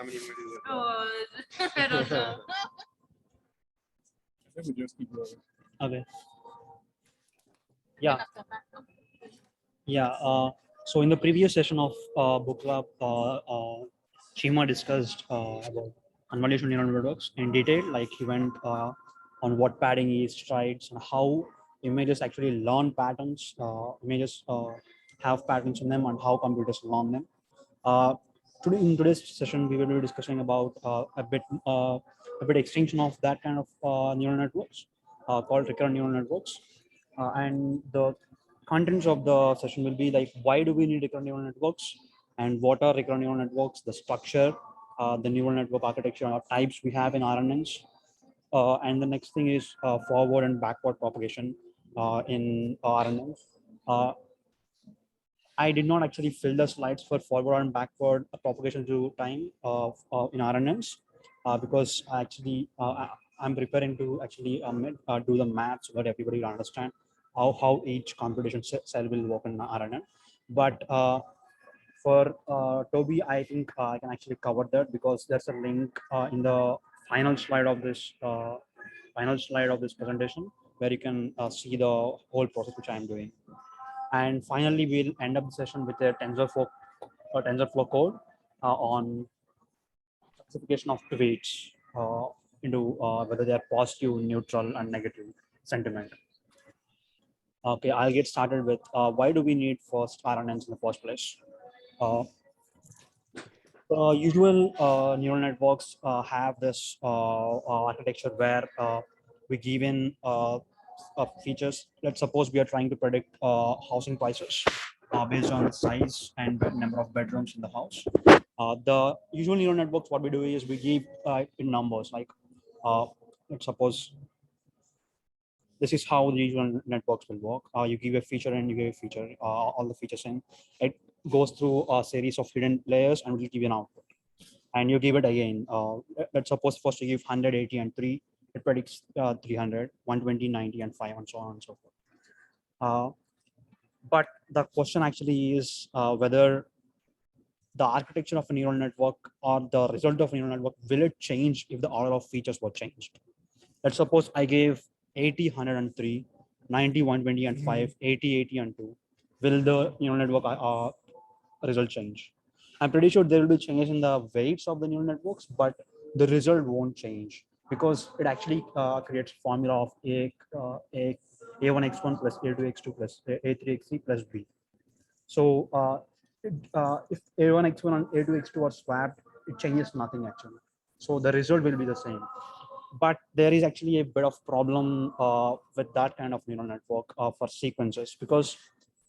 How many more is it? Oh, I don't know. I think we just keep rolling. Okay. Yeah. After that, no? Yeah. So in the previous session of book club, Chima discussed about convolutional neural networks in detail. Like he went on what padding is, strides, and how images actually learn patterns. Images have patterns in them, and how computers learn them. Today in today's session, we will be discussing about a bit extension of that kind of neural networks called recurrent neural networks, and the contents of the session will be like why do we need recurrent neural networks and what are recurrent neural networks, the structure, the neural network architecture or types we have in RNNs, and the next thing is forward and backward propagation in RNNs. I did not actually fill the slides for forward and backward propagation through time in RNNs because I'm preparing to actually do the math so that everybody will understand how each computation cell will work in RNN. But for Toby, I think I can actually cover that because there's a link in the final slide of this presentation where you can see the whole process which I'm doing. And finally, we'll end up the session with a TensorFlow code on classification of weights into whether they are positive, neutral, and negative sentiment. Okay, I'll get started with why do we need first RNNs in the first place? Usual neural networks have this architecture where we give in features. Let's suppose we are trying to predict housing prices based on size and number of bedrooms in the house. The usual neural networks, what we do is we give in numbers, like let's suppose this is how the usual networks will work. You give a feature and you give a feature, all the features in. It goes through a series of hidden layers and will give you an output. And you give it again. Let's suppose first you give 180 and 3. It predicts 300, 120, 90, and 5, and so on and so forth. But the question actually is whether the architecture of a neural network or the result of a neural network, will it change if the order of features were changed? Let's suppose I gave 80, 100, and 3, 90, 120, and 5, 80, 80, and 2. Will the neural network result change? I'm pretty sure there will be changes in the weights of the neural networks, but the result won't change because it actually creates formula of A1x1 plus A2x2 plus A3x3 plus B. So if A1x1 and A2x2 are swapped, it changes nothing actually. So the result will be the same. But there is actually a bit of problem with that kind of neural network for sequences, because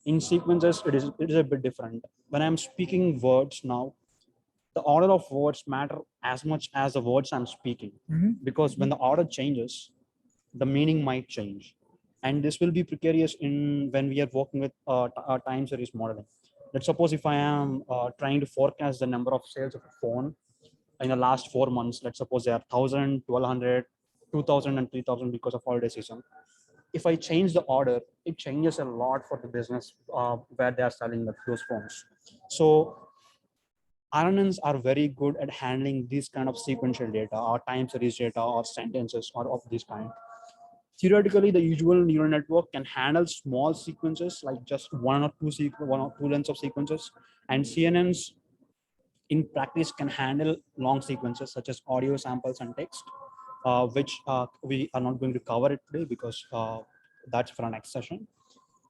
in sequences it is a bit different. When I'm speaking words now, the order of words matter as much as the words I'm speaking, because when the order changes, the meaning might change. And this will be precarious when we are working with time series modeling. Let's suppose if I am trying to forecast the number of sales of a phone in the last 4 months, let's suppose they are 1,000, 1,200, 2,000, and 3,000 because of holiday season. If I change the order, it changes a lot for the business where they are selling those phones. So RNNs are very good at handling this kind of sequential data or time series data or sentences or of this kind. Theoretically, the usual neural network can handle small sequences like just one or two lengths of sequences, and CNNs in practice can handle long sequences such as audio samples and text, which we are not going to cover it today because that's for our next session.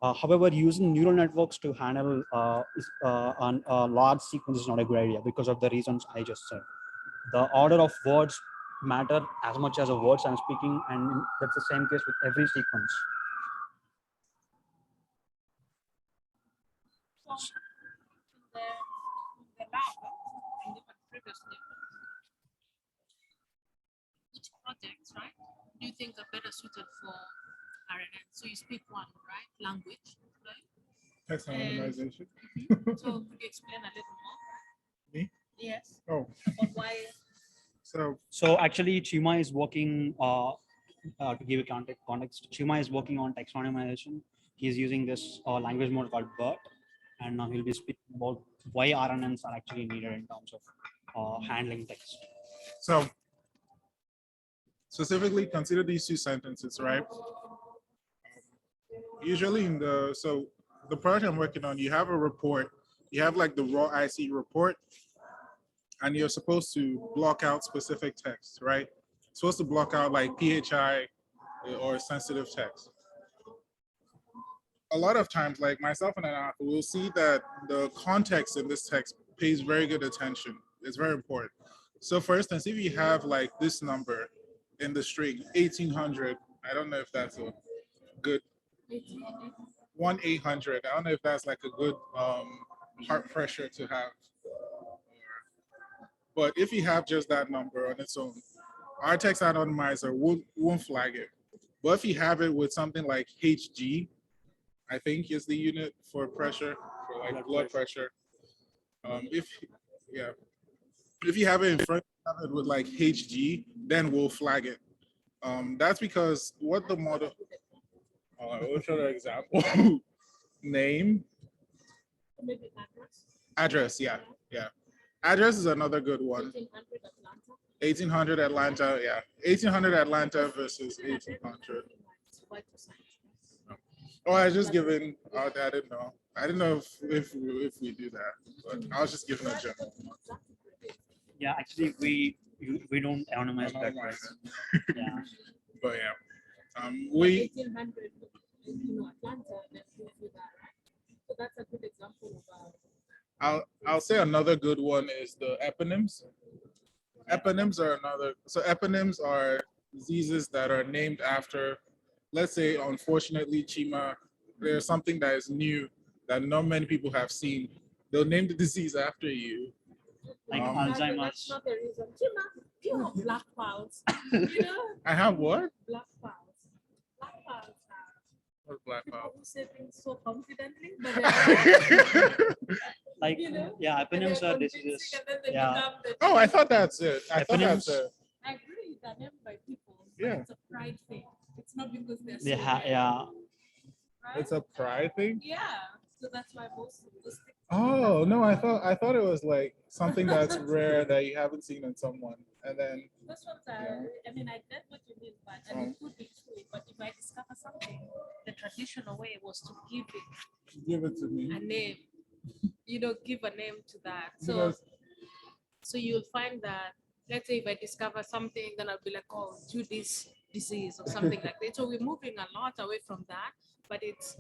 However, using neural networks to handle large sequences is not a good idea because of the reasons I just said. The order of words matter as much as the words I'm speaking, and that's the same case with every sequence. So, in the lab, in the previous level, each project, right? Do you think are better suited for RNN? So you speak one, right? Language, right? Text anonymization. So could you explain a little more? Me? Yes. Oh. Or why? So actually, Chima is working to give a context. Chima is working on text anonymization. He's using this language model called BERT, and now he'll be speaking about why RNNs are actually needed in terms of handling text. So specifically consider these two sentences, right? Usually the project I'm working on, you have a report, you have like the raw IC report, and you're supposed to block out specific text, right? Supposed to block out like PHI or sensitive text. A lot of times, like myself and an author, we'll see that the context in this text pays very good attention. It's very important. So for instance, if you have like this number in the string 1800, I don't know if that's a good 1-800. I don't know if that's like a good heart pressure to have. But if you have just that number on its own, our text anonymizer won't flag it. But if you have it with something like HG, I think is the unit for pressure, for like blood pressure. If you have it in front of it with like HG, then we'll flag it. That's because what the model, what's another example? Name, Maybe address. address, yeah. Address is another good one. 1800 Atlanta. 1800 Atlanta, yeah. 1800 Atlanta versus 1800. Oh, I was just giving out. I didn't know. I didn't know if we do that, but I was just giving a general. Yeah, actually, we don't anonymize that. Anonymize Right? Yeah. But yeah, we 1800, Atlanta, let's do that, right? So that's a good example of I'll say another good one is the eponyms. Eponyms are eponyms are diseases that are named after, let's say, unfortunately, Chima, there's something that is new that not many people have seen. They'll name the disease after you. Like That's Alzheimer's. not the reason. Chima, you have black clouds. You know, I have what? black clouds. Black clouds are What's black people cloud? who say things so confidently, but they're Like, you know, yeah, and they're eponyms are convincing diseases. and then they Yeah. become the Oh, I thought that's it. I thought that's Eponyms. it. I agree that named by people, but Yeah. it's a pride thing. It's not because they're They so have, rare, yeah. right? It's a pride thing. Yeah, so that's why most of those things. Oh no, I thought it was like something that's rare that you haven't seen in someone, and then Those ones are, I mean, I get what you mean, but and it could be true. But if I discover something, the traditional way was to give it give it to me. a name. Give a name to that. So, Because- so you'll find that, let's say if I discover something, then I'll be like, oh, due this disease or something like that. So we're moving a lot away from that. But it's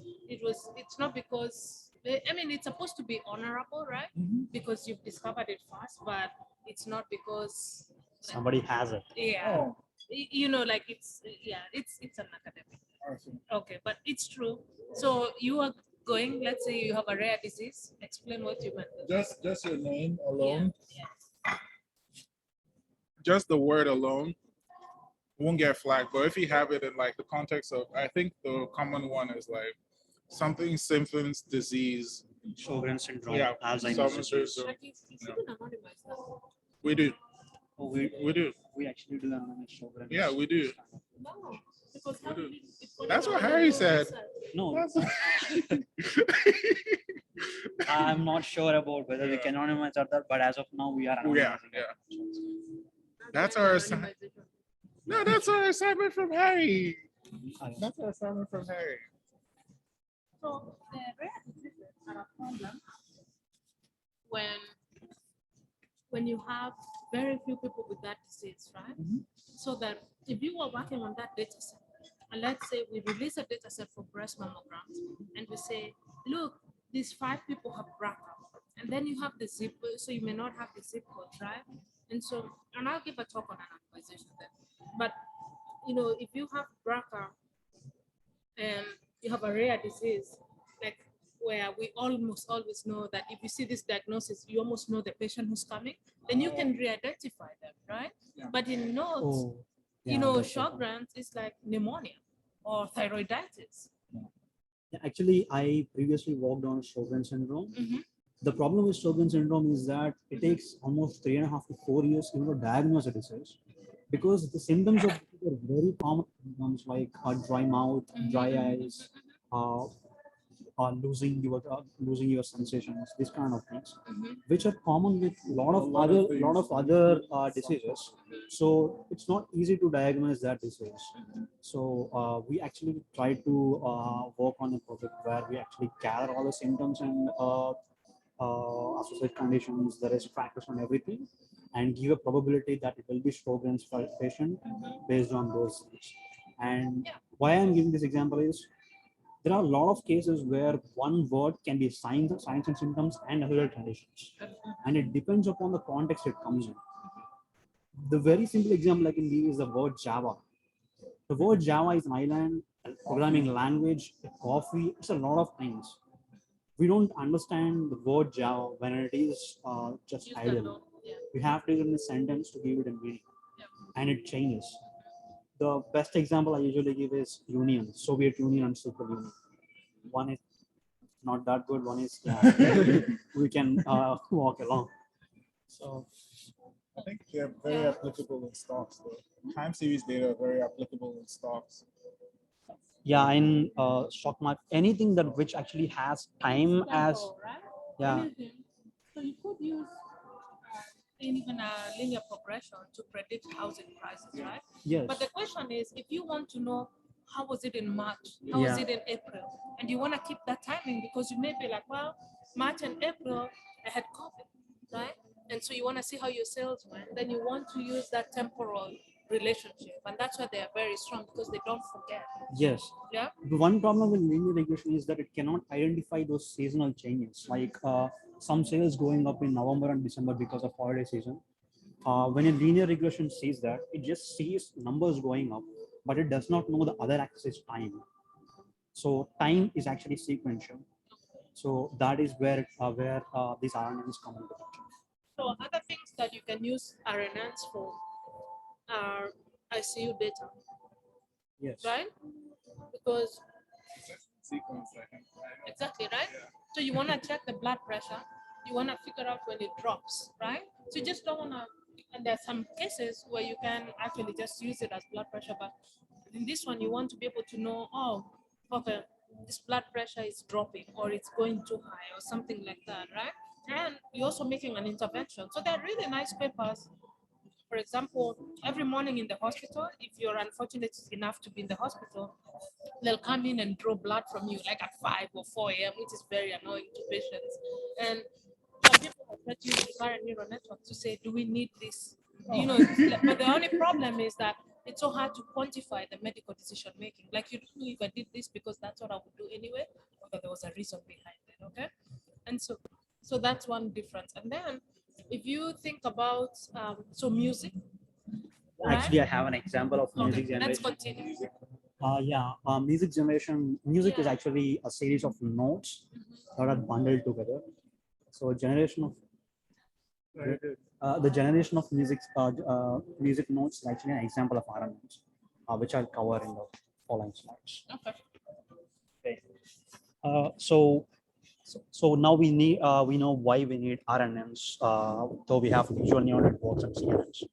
not because, I mean, it's supposed to be honorable, right? Mhm. Because you've discovered it fast, but it's not because, Somebody has it. yeah, Oh, like it's an academic. awesome. Okay, but it's true. So you are going, let's say you have a rare disease. Explain what you meant. Just your name alone, Yeah. just the word alone won't get flagged. But if you have it in like the context of, I think the common one is like something symptoms, disease. Sjogren's syndrome, Yeah, Alzheimer's disease. symptoms. But you shouldn't anonymize that. We do. Oh, We do. we actually do anonymize Sjogren's. Yeah, we do. No, because how do. will it That's what follow Harry the said. rules? No, That's- I'm not sure about whether we Yeah. can anonymize or not, but as of now, we are Yeah, anonymizing. yeah. That's That's why our the assi- anonymization. No, that's our assignment from Harry. Okay. That's our assignment from Harry. So the rare diseases are a problem when you have very few people with that disease, right? So that if you were working on that data set, and let's say we release a data set for breast mammograms, and we say, look, these 5 people have BRCA, and then you have the zip, so you may not have the zip code, right? And I'll give a talk on anonymization then. But if you have BRCA and you have a rare disease, like where we almost always know that if you see this diagnosis, you almost know the patient who's coming, then you can re-identify them, right? Yeah. But in notes, Oh, yeah, that's the point. Sjogren's is like pneumonia or thyroiditis. Yeah, actually, I previously worked on Sjogren's syndrome. Mhm. The problem with Sjogren's syndrome is that it takes almost 3.5 to 4 years even to diagnose a disease, because the symptoms of it are very common symptoms like dry mouth, dry eyes, losing your sensations, these kind of things, Mhm. which are common with lot of lot of other things. diseases. So it's not easy to diagnose that disease. So we actually try to work on a project where we actually gather all the symptoms and associated conditions, the risk factors and everything, and give a probability that it will be Sjogren's for a patient based on those things. And why I'm giving this example is there are a lot of cases where one word can be signs and symptoms and other conditions, and it depends upon the context it comes in. The very simple example I can give is the word Java. The word Java is an island programming language, a coffee, it's a lot of things. We don't understand the word Java when it is just Use that idle. note. Yeah. We have to use it in a sentence to give it a meaning, and it changes. The best example I usually give is Union, Soviet Union and Super Union. One is not that good, one is we can walk along. So I think they're very applicable in stocks. The time series data are very applicable in stocks. yeah, in stock market, anything that which actually has time as Tempo, right? yeah. Anything. So you could use even a linear progression to predict housing prices, right? Yes. But the question is, if you want to know how was it in March, how was it in April, and you want to keep that timing because you may be like, well, March and April I had COVID, right? And so you want to see how your sales went. Then you want to use that temporal relationship, and that's why they are very strong because they don't forget. Yes. Yeah. The one problem with linear regression is that it cannot identify those seasonal changes, like some sales going up in November and December because of holiday season. When a linear regression sees that, it just sees numbers going up, but it does not know the other axis is time. So time is actually sequential. So that is where these RNNs come into picture. So other things that you can use RNNs for are ICU data, Yes. right? Because Sequence, I think. exactly, right? So you want to check the blood pressure. You want to figure out when it drops, right? So you just don't want to. And there are some cases where you can actually just use it as blood pressure, but in this one, you want to be able to know, oh, okay, this blood pressure is dropping or it's going too high or something like that, right? And you're also making an intervention. So they're really nice papers. For example, every morning in the hospital, if you're unfortunate enough to be in the hospital, they'll come in and draw blood from you like at 5 or 4 a.m., which is very annoying to patients. And some people have tried to use the current neural network to say, do we need this? You know, but the only problem is that it's so hard to quantify the medical decision making. Like you don't know if I did this because that's what I would do anyway, or that there was a reason behind it. Okay. And so that's one difference. And then if you think about so music, Actually, right? I have an example of music Okay, let's generation. continue. Music generation. Music is Yeah. actually a series of notes that are bundled together. So generation of the generation of music notes is actually an example of RNNs, which I'll cover in the following slides. Okay. Okay. So now we know why we need RNNs. Though we have visual neural networks and CNNs.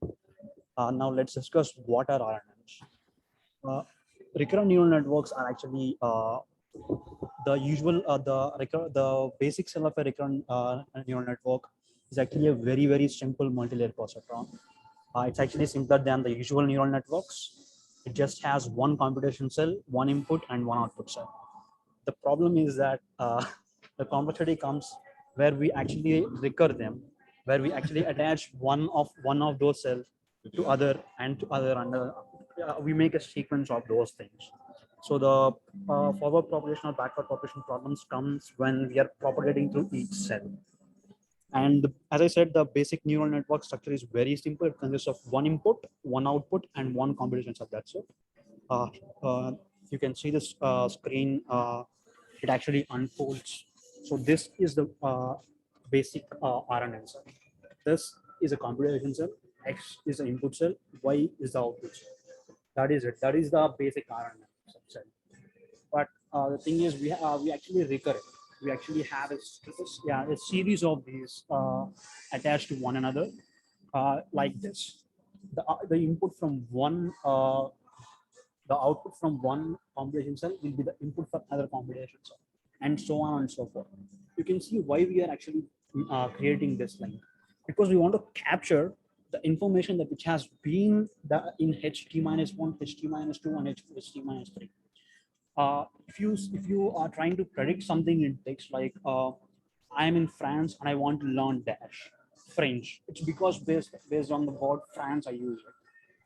Now let's discuss what are RNNs. Recurrent neural networks are actually the usual the basic cell of a recurrent neural network is actually a very simple multi-layer perceptron. It's actually simpler than the usual neural networks. It just has one computation cell, one input, and one output cell. The problem is that the complexity comes where we actually recur them, where we actually attach one of those cells to other and to other, and we make a sequence of those things. So the forward propagation or backward propagation problems comes when we are propagating through each cell. And as I said, the basic neural network structure is very simple. It consists of one input, one output, and one combination of that. So you can see this screen. It actually unfolds. So this is the basic RNN cell. This is a computation cell. X is the input cell. Y is the output cell. That is it. That is the basic RNN cell. But the thing is, we actually recur it. We actually have a series of these attached to one another, like this. The input from one, the output from one combination cell will be the input for another combination cell. and so on and so forth. You can see why we are actually creating this link, because we want to capture the information that which has been in ht minus 1, ht minus 2, and ht minus 3. If you are trying to predict something in text like I'm in France and I want to learn dash French, it's because based on the word France I use it.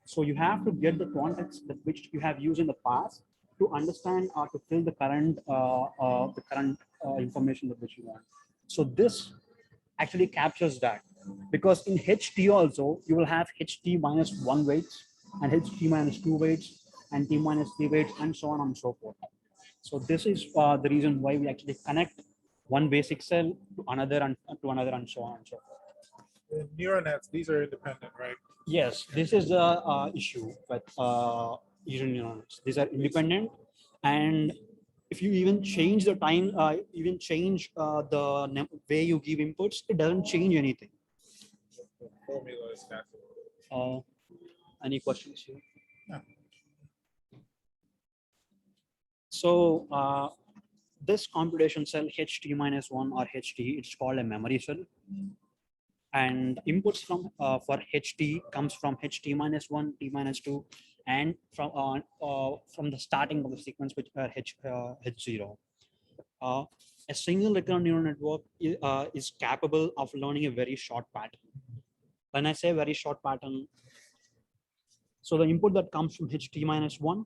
So you have to get the context that which you have used in the past to understand or to fill the current information that which you want. So this actually captures that, because in HT also you will have HT minus 1 weights and HT minus 2 weights and T minus 3 weights and so on and so forth. So this is the reason why we actually connect one basic cell to another and so on and so forth. The neural nets, these are independent, right? Yes, this is the issue with user neurons. These are independent, and if you even change the time, even change the way you give inputs, it doesn't change anything. The formula is static. Any questions here? No. So this computation cell HT minus 1 or HT, it's called a memory cell. And inputs from for HT comes from HT minus 1, T minus 2, and from the starting of the sequence with H0. A single recurrent neural network is capable of learning a very short pattern. When I say very short pattern, so the input that comes from HT minus 1,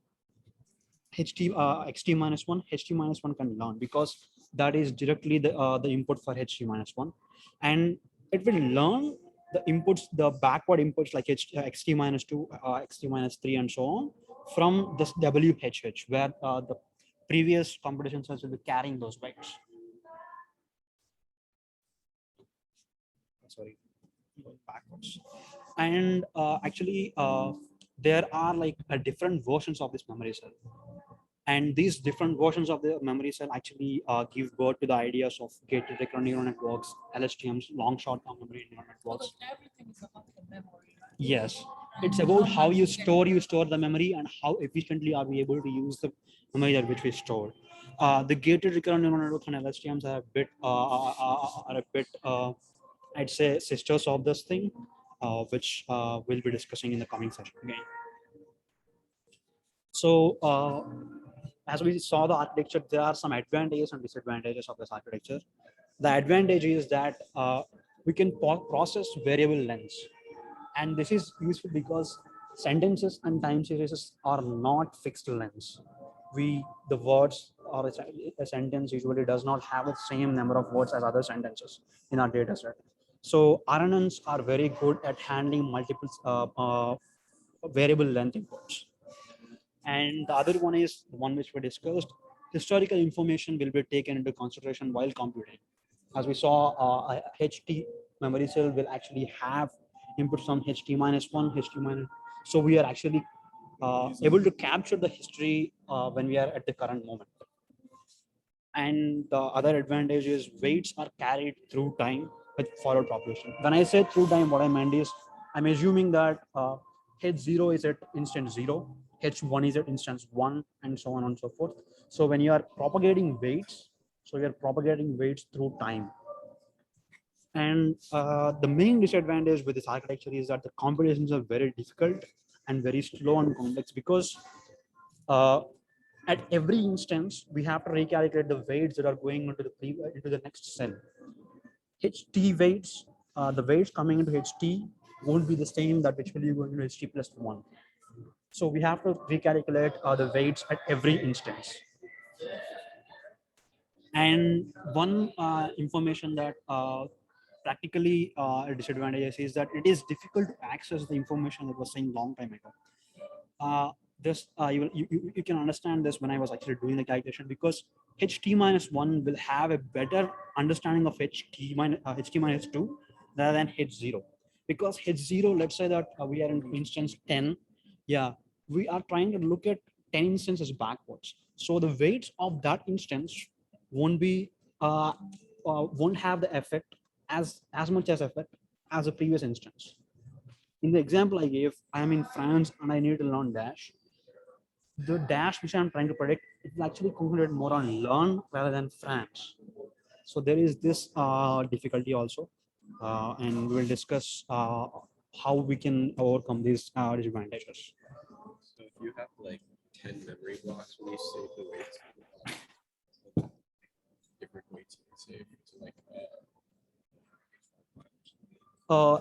XT minus 1, HT minus 1 can learn, because that is directly the input for HT minus 1, and it will learn the inputs, the backward inputs like XT minus 2, XT minus 3, and so on from this WHH, where the previous computation cells will be carrying those bytes. Sorry, backwards. And actually, there are like different versions of this memory cell. And these different versions of the memory cell actually give birth to the ideas of gated recurrent neural networks, LSTMs, long short-term memory neural networks. So everything is about the memory, right? Yes, it's about how you store the memory and how efficiently are we able to use the memory that which we store. The gated recurrent neural networks and LSTMs are a bit, I'd say, sisters of this thing, which we'll be discussing in the coming session again. So as we saw the architecture, there are some advantages and disadvantages of this architecture. The advantage is that we can process variable lengths, and this is useful because sentences and time series are not fixed lengths. The words or a sentence usually does not have the same number of words as other sentences in our data set. So RNNs are very good at handling multiple variable length inputs. And the other one is the one which we discussed. Historical information will be taken into consideration while computing. As we saw, a HT memory cell will actually have inputs from HT minus 1, HT minus. So we are actually able to capture the history when we are at the current moment. And the other advantage is weights are carried through time with forward propagation. When I say through time, what I meant is I'm assuming that H0 is at instance 0, H1 is at instance 1, and so on and so forth. So when you are propagating weights, so you're propagating weights through time. And the main disadvantage with this architecture is that the computations are very difficult and very slow and complex, because at every instance, we have to recalculate the weights that are going into the next cell. HT weights, the weights coming into HT won't be the same that which will be going into HT plus 1. So we have to recalculate the weights at every instance. And one information that practically a disadvantage is that it is difficult to access the information that was saying long time ago. You can understand this when I was actually doing the calculation, because HT minus 1 will have a better understanding of HT minus 2 rather than H0, because H0, let's say that we are in instance 10. Yeah, we are trying to look at 10 instances backwards. So the weights of that instance won't have the effect as much as effect as the previous instance. In the example I gave, I am in France and I need to learn dash. the dash which I'm trying to predict, it will actually concentrate more on learn rather than France. So there is this difficulty also, and we will discuss how we can overcome these disadvantages. So if you have like 10 memory blocks when you save the weights, different weights you can save to like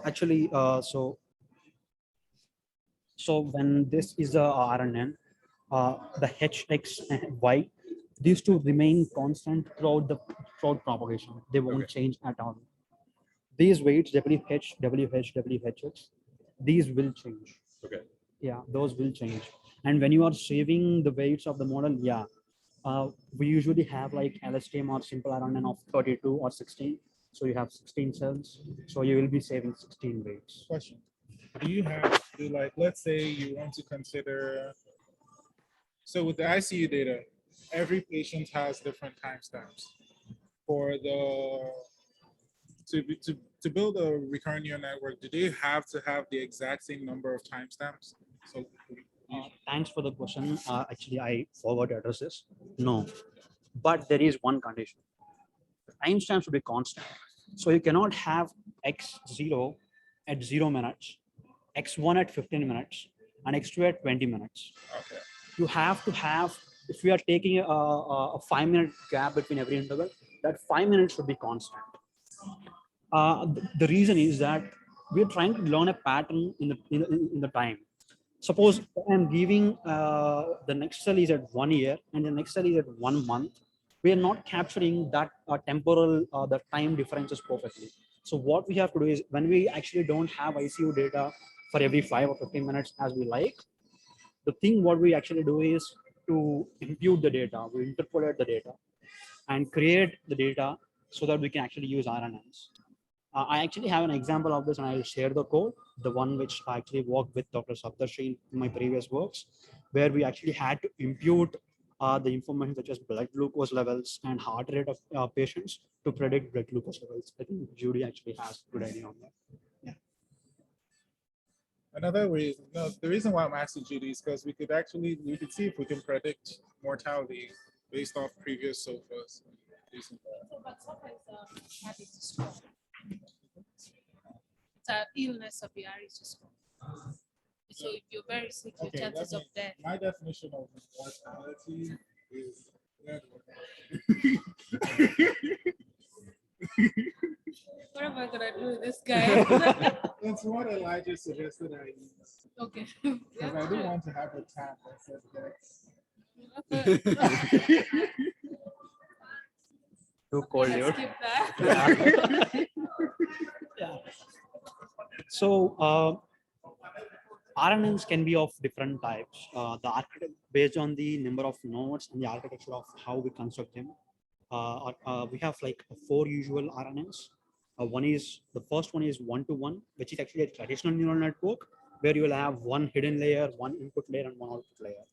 Actually, so when this is a RNN, the Hx and Y, these two remain constant throughout propagation. They won't Okay. change at all. These weights, WH, WH, WHX, these will change. okay. Yeah, those will change. And when you are saving the weights of the model, yeah, we usually have like LSTM or simple RNN of 32 or 16. So you have 16 cells. So you will be saving 16 weights. Question. Do you have to, like, let's say you want to consider, so with the ICU data, every patient has different timestamps. For the, to build a recurrent neural network, do they have to have the exact same number of timestamps? So Thanks for the question. Actually, I forgot to address this. No, but there is one condition. The timestamp should be constant. So you cannot have x0 at 0 minutes, x1 at 15 minutes, and x2 at 20 minutes. okay. You have to have, if we are taking a 5-minute gap between every interval, that 5 minutes should be constant. The reason is that we're trying to learn a pattern in the time. Suppose I'm giving the next cell is at 1 year and the next cell is at 1 month. We are not capturing that temporal, the time differences perfectly. So what we have to do is, when we actually don't have ICU data for every 5 or 15 minutes as we like, the thing what we actually do is to impute the data, we interpolate the data and create the data so that we can actually use RNNs. I actually have an example of this and I'll share the code, the one which I actually worked with Dr. Saptarshi in my previous works, where we actually had to impute the information such as blood glucose levels and heart rate of patients to predict blood glucose levels. I think Judy actually has a good idea on that. Another reason, no, the reason why I'm asking Judy is because we could see if we can predict mortality based off previous SOFAs. Using that. So, but sometimes that is strong. It's an illness of the Irish score. So if you're very sick, your Okay, chances of death. my definition of mortality is What am I gonna do with this guy? it's what Elijah suggested I use. Okay. Because I didn't want to have a tab that said Dex. Too cold, Let's dude. skip that. Yeah. So RNNs can be of different types. The architect, based on the number of nodes and the architecture of how we construct them. We have like 4 usual RNNs. The first one is one-to-one, which is actually a traditional neural network where you will have one hidden layer, one input layer, and one output layer.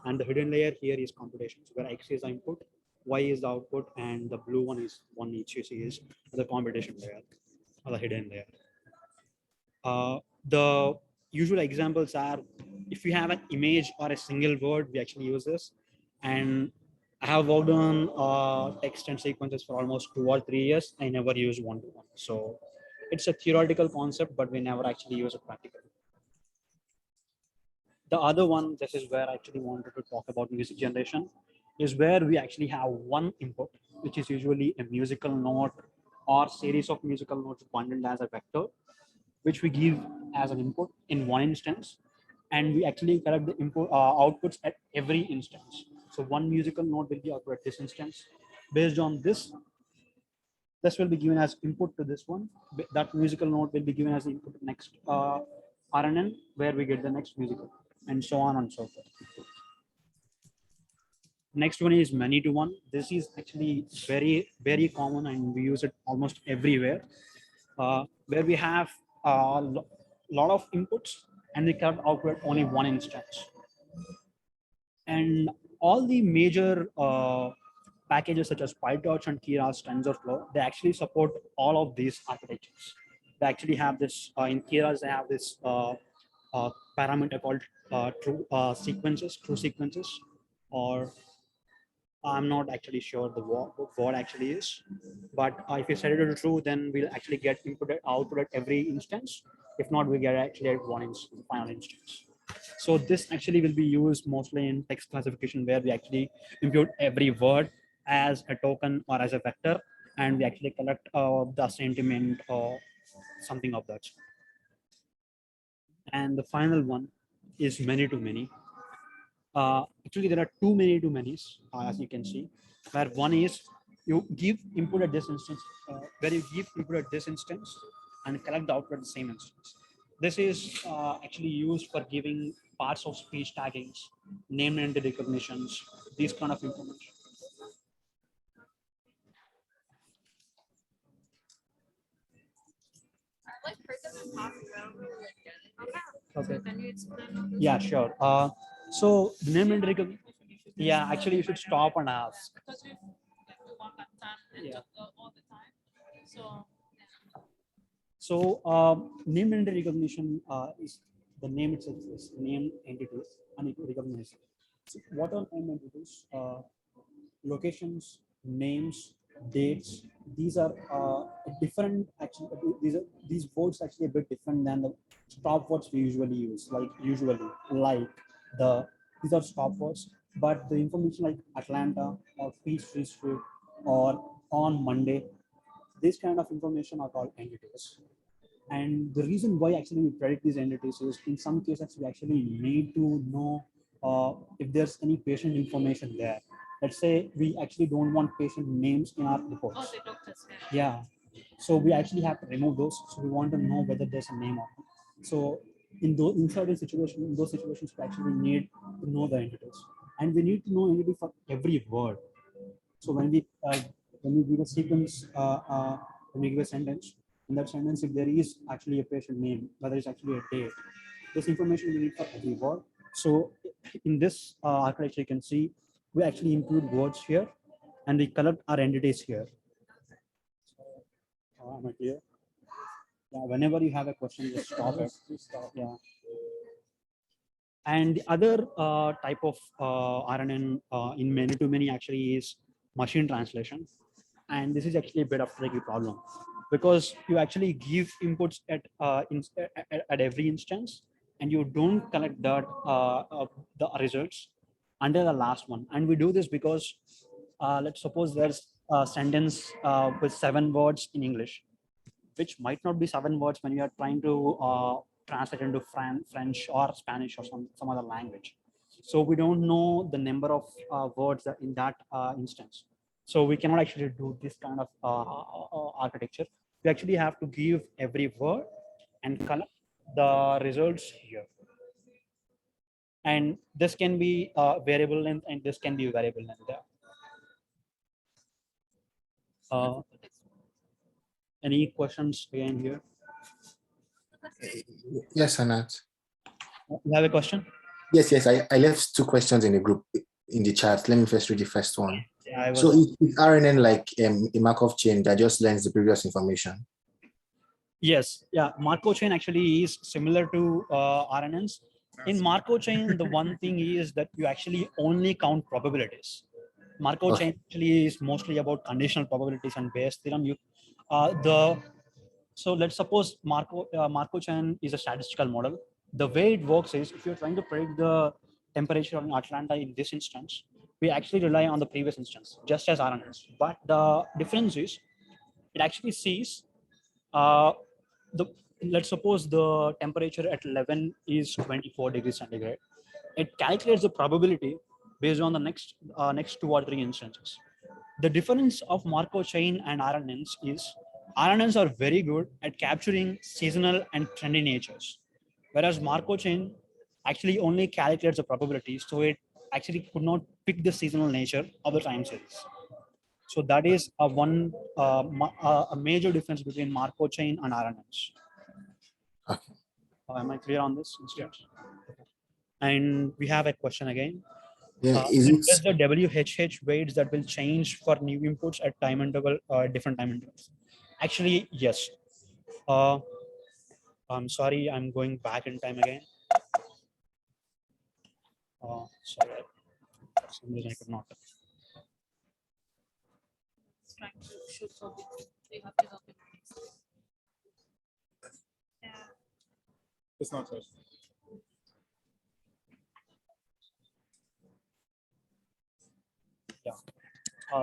And the hidden layer here is computations, where X is the input, Y is the output, and the blue one is is the computation layer or the hidden layer. The usual examples are, if you have an image or a single word, we actually use this. And I have worked on text and sequences for almost 2 or 3 years. I never use one-to-one. So it's a theoretical concept, but we never actually use it practically. The other one, this is where I actually wanted to talk about music generation, is where we actually have one input, which is usually a musical note or series of musical notes bundled as a vector, which we give as an input in one instance, and we actually collect the input outputs at every instance. So one musical note will be output at this instance. Based on this will be given as input to this one. That musical note will be given as input to next RNN, where we get the next musical, and so on and so forth. Next one is many-to-one. This is actually very, very common, and we use it almost everywhere, where we have a lot of inputs and we can output only one instance. And all the major packages such as PyTorch and Keras TensorFlow, they actually support all of these architectures. They actually have this, in Keras, they have this parameter called true sequences, or I'm not actually sure what actually is, but if you set it to true, then we'll actually get input output at every instance. If not, we get actually at one instance, final instance. So this actually will be used mostly in text classification, where we actually impute every word as a token or as a vector, and we actually collect the sentiment or something of that. And the final one is many to many. Actually, there are too many to many's, as you can see, where one is you give input at this instance, where you give input at this instance and collect the output at the same instance. This is actually used for giving parts of speech taggings, name entity recognitions, these kind of information. Like heard them in past, but I don't really like get it. Okay. So can you explain on this? Yeah, sure. So name entity recognition. Yeah, actually, you should stop and ask. Because we want that time and Yeah. all the time. So So name entity recognition is the name itself is name entities and it recognizes. So what are name entities? Locations, names, dates. These are different. Actually, these words actually a bit different than the stop words we usually use. Like the these are stop words, but the information like Atlanta or Peachtree Street or on Monday, this kind of information are called entities. And the reason why actually we predict these entities is in some cases we actually need to know if there's any patient information there. Let's say we actually don't want patient names in our all reports. the doctors can. Yeah. So we actually have to remove those. So we want to know whether there's a name or not. So in those in those situations, we actually need to know the entities. And we need to know entity for every word. So when we give a sequence, when we give a sentence, in that sentence, if there is actually a patient name, whether it's actually a date, this information we need for every word. So in this architecture, you can see we actually include words here, and we collect our entities here. Am I clear? Yeah. Whenever you have a question, just stop it. Yeah. And the other type of RNN in many to many actually is machine translation. And this is actually a bit of a tricky problem because you actually give inputs at every instance and you don't collect the results until the last one. And we do this because let's suppose there's a sentence with 7 words in English, which might not be 7 words when you are trying to translate into French or Spanish or some other language. So we don't know the number of words in that instance. So we cannot actually do this kind of architecture. We actually have to give every word and collect the results here. And this can be variable length and this can be variable length there. Any questions again here? Yes, Anat. You have a question? Yes. I left 2 questions in the group in the chat. Let me first read the first one. Yeah, So is RNN like a Markov chain that just learns the previous information? Yes, yeah. Markov chain actually is similar to RNNs. In Markov chain, the one thing is that you actually only count probabilities. Markov chain actually is mostly about conditional probabilities and Bayes theorem. So let's suppose Markov chain is a statistical model. The way it works is if you're trying to predict the temperature in Atlanta in this instance, we actually rely on the previous instance, just as RNNs. But the difference is it actually sees let's suppose the temperature at 11 is 24 degrees centigrade. It calculates the probability based on the next 2 or 3 instances. The difference of Markov chain and RNNs is RNNs are very good at capturing seasonal and trendy natures, whereas Markov chain actually only calculates the probability, so it actually could not pick the seasonal nature of the time series. So that is a major difference between Markov chain and RNNs. Okay. Am I clear on this? Yeah. And we have a question again. Yeah, Does the WHH weights that will change for new inputs at time interval, different time intervals? Actually, yes. I'm sorry, I'm going back in time again. Sorry, for some reason I could not. It's trying to shoot something. They have to help it. Yeah. It's not touched.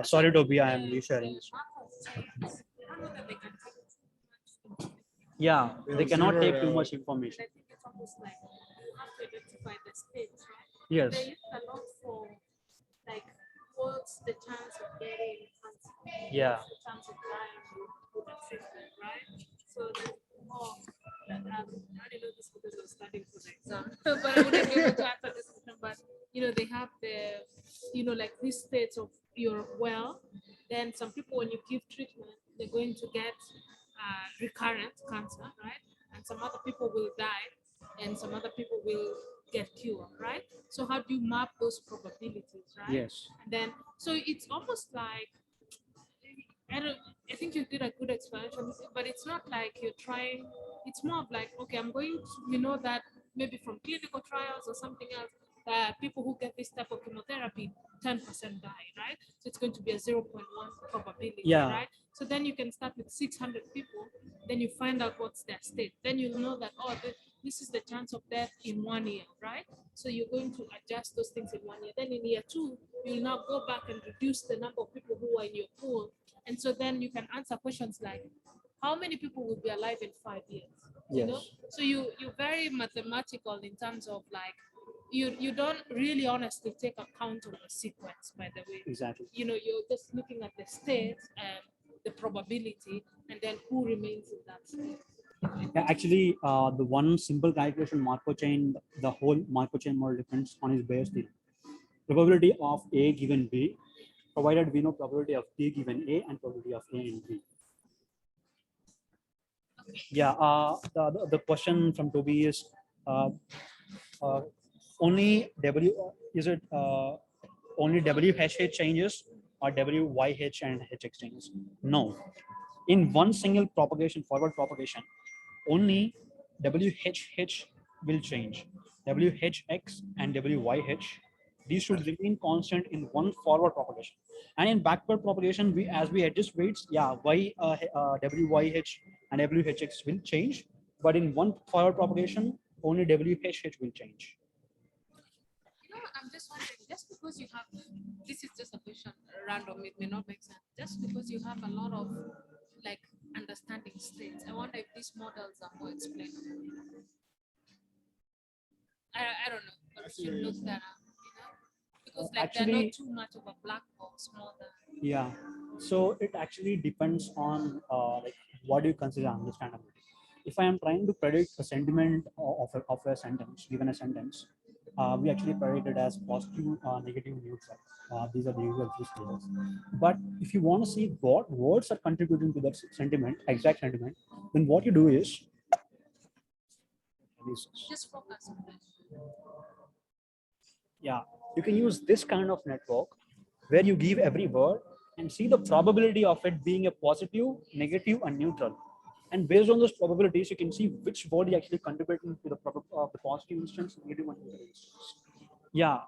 Sorry, Toby, I am resharing this. Yeah, they cannot zero take too error. much information. I think it's almost like you have to identify the states, right? Yes. They use a lot for like what's the chance of getting cancer? Yeah. What's the chance of dying with a treatment, right? So there's more that I only know this because I was studying for the exam, but I wouldn't be able to answer this question. But they have the like these states of you're well. Then some people, when you give treatment, they're going to get recurrent cancer, right? And some other people will die, and some other people will get cured, right? So how do you map those probabilities, right? Yes. And then, so it's almost like, I think you did a good explanation, but it's not like you're trying, it's more of like, okay, I'm going to, that maybe from clinical trials or something else, that people who get this type of chemotherapy, 10% die, right? So it's going to be a 0.1 probability, Yeah. right? So then you can start with 600 people, then you find out what's their state. Then you'll know that, this is the chance of death in 1 year, right? So you're going to adjust those things in 1 year. Then in year 2, you'll now go back and reduce the number of people who are in your pool. And so then you can answer questions like, how many people will be alive in 5 years? You know? Yes. So you're very mathematical in terms of like, you don't really honestly take account of the sequence, by the way. Exactly. You're just looking at the state and the probability, and then who remains in that state. Yeah, actually, the one simple calculation Markov chain, the whole Markov chain model depends on its Bayes theorem. Probability of A given B, provided we know probability of B given A and probability of A and B. Yeah, the question from Toby is only W, is it only WHH changes or WYH and HX changes? No. In one single propagation, forward propagation, only WHH will change. WHX and WYH, these should remain constant in one forward propagation. And in backward propagation, as we adjust weights, yeah, WYH and WHX will change. But in one forward propagation, only WHH will change. I'm just wondering, just because you have, this is just a question, random, it may not make sense. Just because you have a lot of like understanding states, I wonder if these models are more explainable. I don't know, but we should look that up, because like they're not too much of a black box more than. Yeah, so it actually depends on like what do you consider understandability. If I am trying to predict a sentiment of a sentence, given a sentence, we actually predict it as positive, negative, neutral. These are the usual use cases. But if you want to see what words are contributing to that sentiment, exact sentiment, then what you do is Just focus on that. Yeah, you can use this kind of network where you give every word and see the probability of it being a positive, negative, and neutral. And based on those probabilities, you can see which word is actually contributing to the positive instance, negative, and neutral instance. Yeah,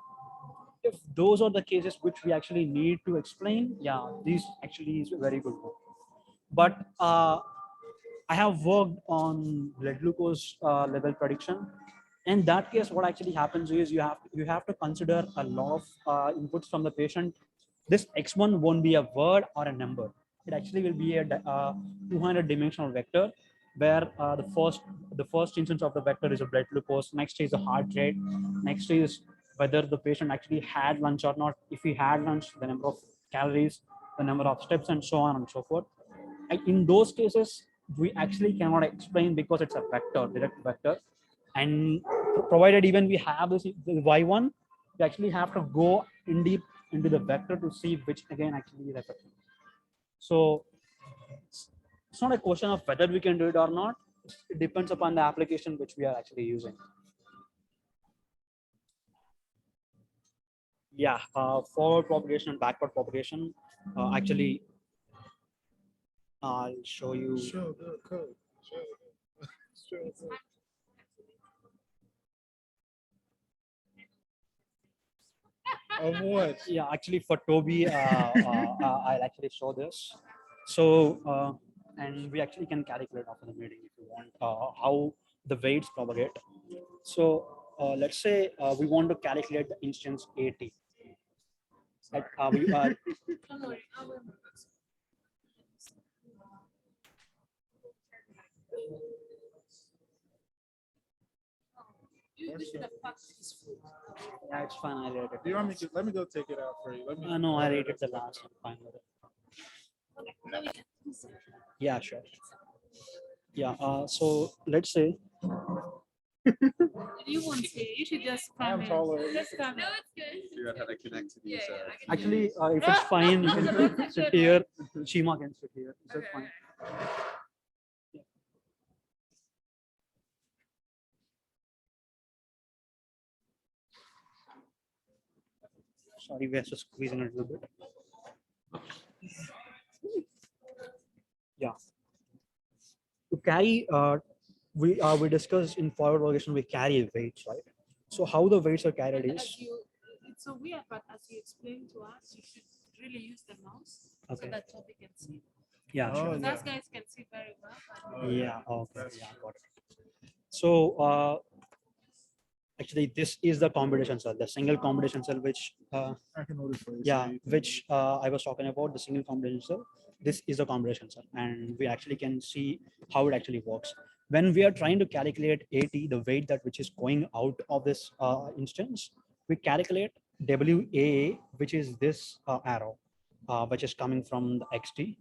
if those are the cases which we actually need to explain, yeah, this actually is a very good one. But I have worked on blood glucose level prediction. In that case, what actually happens is you have to consider a lot of inputs from the patient. This X1 won't be a word or a number. It actually will be a 200 dimensional vector where the first instance of the vector is a blood glucose. Next is the heart rate. Next is whether the patient actually had lunch or not. If he had lunch, the number of calories, the number of steps, and so on and so forth. In those cases, we actually cannot explain because it's a vector, direct vector. And provided even we have this the y1, we actually have to go in deep into the vector to see which again actually is affected. So it's not a question of whether we can do it or not. It depends upon the application which we are actually using. Yeah, forward propagation and backward propagation. Actually, I'll show you. Show the code. Show the code. Of what? Yeah, actually for Toby, I'll actually show this. So, and we actually can calculate after the meeting if you want how the weights propagate. So let's say we want to calculate the instance AT. We, Don't worry, I will. You should have packed his food. yeah, it's fine. I rated Do you want me to let me go take it out for you? Let me. No, I rated the last one. Fine with it. Okay, now we can see. Yeah, sure. Yeah. So let's say You won't see. You should just I am come in. taller. Just come in. Figure out how to connect to these. actually if it's fine, you can sit here. Shima can sit here. Is that fine? Sorry, we have to squeeze in a little bit. Yeah. To carry, we discussed in forward progression, we carry weights, right? So how the weights are carried But is, as you, it's so weird, but as you explained to us, you should really use the mouse Okay. so that Toby can see. yeah, Oh, sure. Because yeah. us guys can see very well. But Oh, Yeah, okay, That's yeah, got it. So actually this is the combination cell, the single combination cell, which I can notice for you. yeah, which I was talking about, the single combination cell. This is a combination cell, and we actually can see how it actually works. When we are trying to calculate AT, the weight that which is going out of this instance, we calculate WAA, which is this arrow, which is coming from the XT.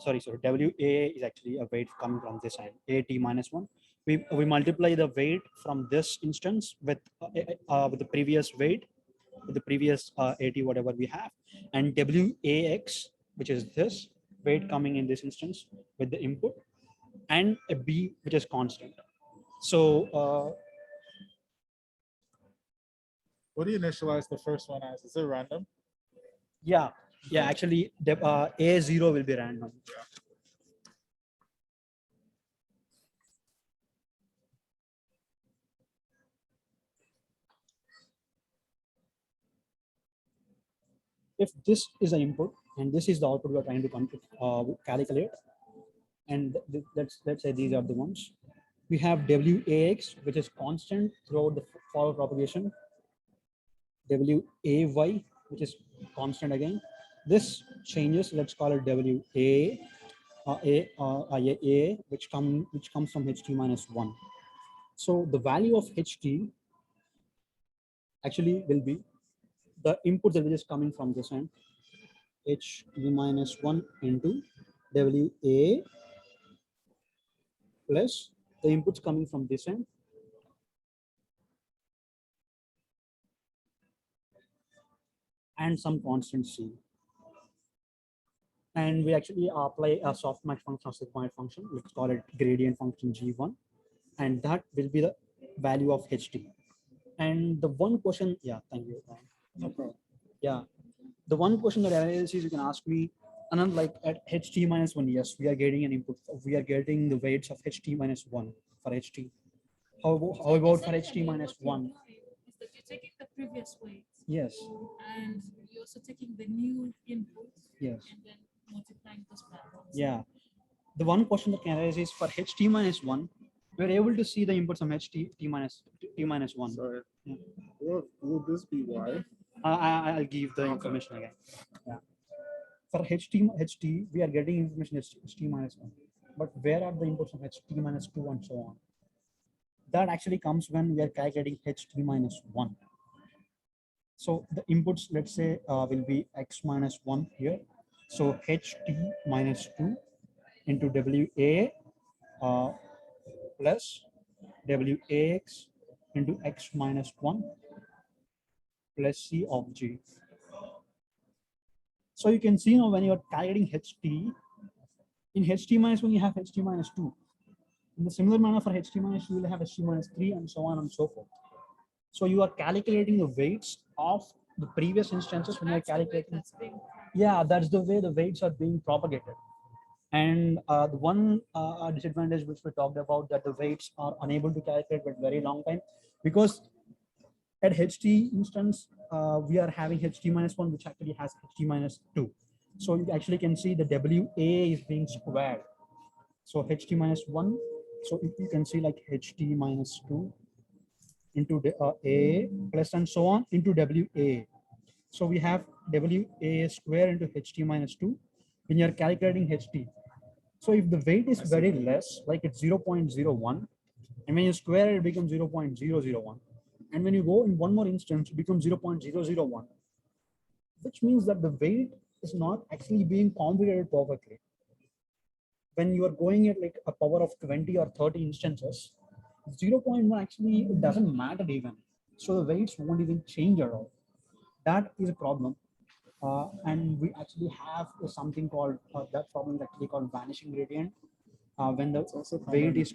Sorry, WAA is actually a weight coming from this side, AT minus 1. We multiply the weight from this instance with the previous weight, with the previous AT, whatever we have, and WAX, which is this weight coming in this instance with the input, and a B, which is constant. So What do you initialize the first one as? Is it random? yeah, actually, A0 will be random. If this is the input and this is the output we are trying to calculate, and let's say these are the ones, we have WAX, which is constant throughout the forward propagation, WAY, which is constant again. This changes. Let's call it WA, which comes from HT minus 1. So the value of HT actually will be the input that is coming from this end, HT minus 1 into WA plus the inputs coming from this end and some constant C. And we actually apply a softmax function, a sigmoid function. Let's call it gradient function G1, and that will be the value of HT. And the one question, yeah, thank you. No problem. Yeah, the one question that analysis you can ask me, and then like at HT minus 1, yes, we are getting an input. We are getting the weights of HT minus 1 for HT. How about for HT minus 1? is that you're taking the previous weights Yes, and you're also taking the new inputs yes, and then multiplying those by ones. yeah. The one question that can arise is for HT minus 1, we're able to see the inputs from T minus 1. Sorry. Yeah. Will this be Y? I'll give the information again. Yeah. For HT, we are getting information as HT minus 1. But where are the inputs of HT minus 2 and so on? That actually comes when we are calculating HT minus 1. So the inputs, let's say, will be X minus 1 here. So HT minus 2 into WA plus WAX into X minus 1 plus C of G. So you can see now when you're calculating HT, in HT minus 1, you have HT minus 2. In the similar manner for HT minus 2, you will have HT minus 3 and so on and so forth. So you are calculating the weights of the previous instances when you're That's the weight calculating. that's being Yeah, that's the way the weights are being propagated. And the one disadvantage which we talked about, that the weights are unable to calculate for a very long time, because at HT instance, we are having ht minus 1, which actually has ht minus 2. So you actually can see the WA is being squared. So ht minus 1. So if you can see like ht minus 2 into the A plus and so on into WA. So we have WA square into ht minus 2 when you're calculating ht. So if the weight is very less, like it's 0.01, and when you square it, it becomes 0.001. And when you go in one more instance, it becomes 0.001, which means that the weight is not actually being computed perfectly. When you are going at like a power of 20 or 30 instances, 0.1 actually it doesn't matter even. So the weights won't even change at all. That is a problem. And we actually have something called that problem is actually called vanishing gradient. When the weight is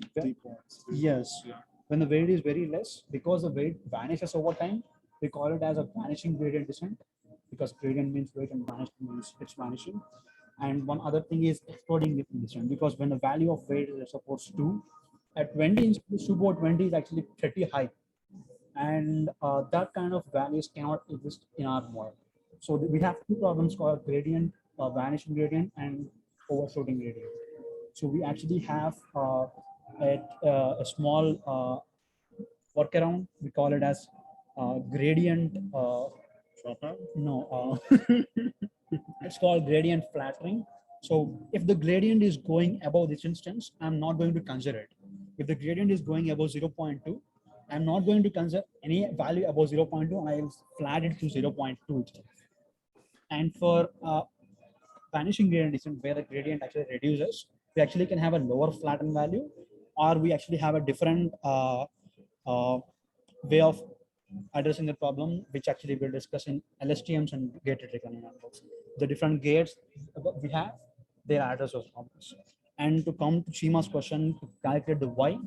yes, when the weight is very less, because the weight vanishes over time, we call it as a vanishing gradient descent, because gradient means weight and vanish means it's vanishing. And one other thing is exploding descent, because when the value of weight is suppose 2, at 20 super 20 is actually pretty high, and that kind of values cannot exist in our model. So we have two problems called gradient, vanishing gradient, and overshooting gradient. So we actually have a small workaround. We call it as gradient. No, it's called gradient flattering. So if the gradient is going above this instance, I'm not going to consider it. If the gradient is going above 0.2, I'm not going to consider any value above 0.2, and I will flat it to 0.2 itself. And for vanishing gradient descent, where the gradient actually reduces, we actually can have a lower flattened value, or we actually have a different way of addressing the problem, which actually we'll discuss in LSTMs and gated reckoning networks. The different gates we have, they address those problems. And to come to Chima's question, to calculate the y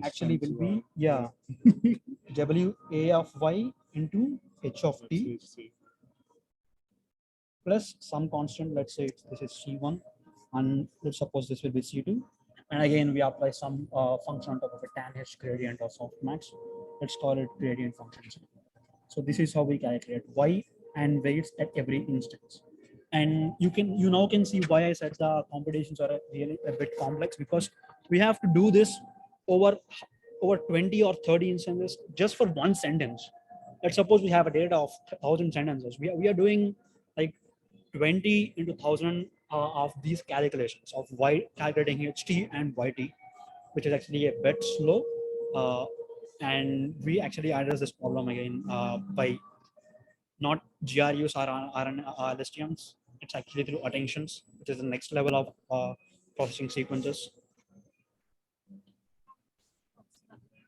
actually will be, yeah, WA of y into H of t plus some constant. Let's say this is C1, and let's suppose this will be C2. And again, we apply some function on top of a tan H gradient or softmax. Let's call it gradient functions. So this is how we calculate y and weights at every instance. And you now can see why I said the computations are really a bit complex, because we have to do this over 20 or 30 instances just for one sentence. Let's suppose we have a data of 1,000 sentences. We are doing like 20 into 1,000 of these calculations of y, calculating HT and YT, which is actually a bit slow. And we actually address this problem again by not GRUs or LSTMs. It's actually through attentions, which is the next level of processing sequences.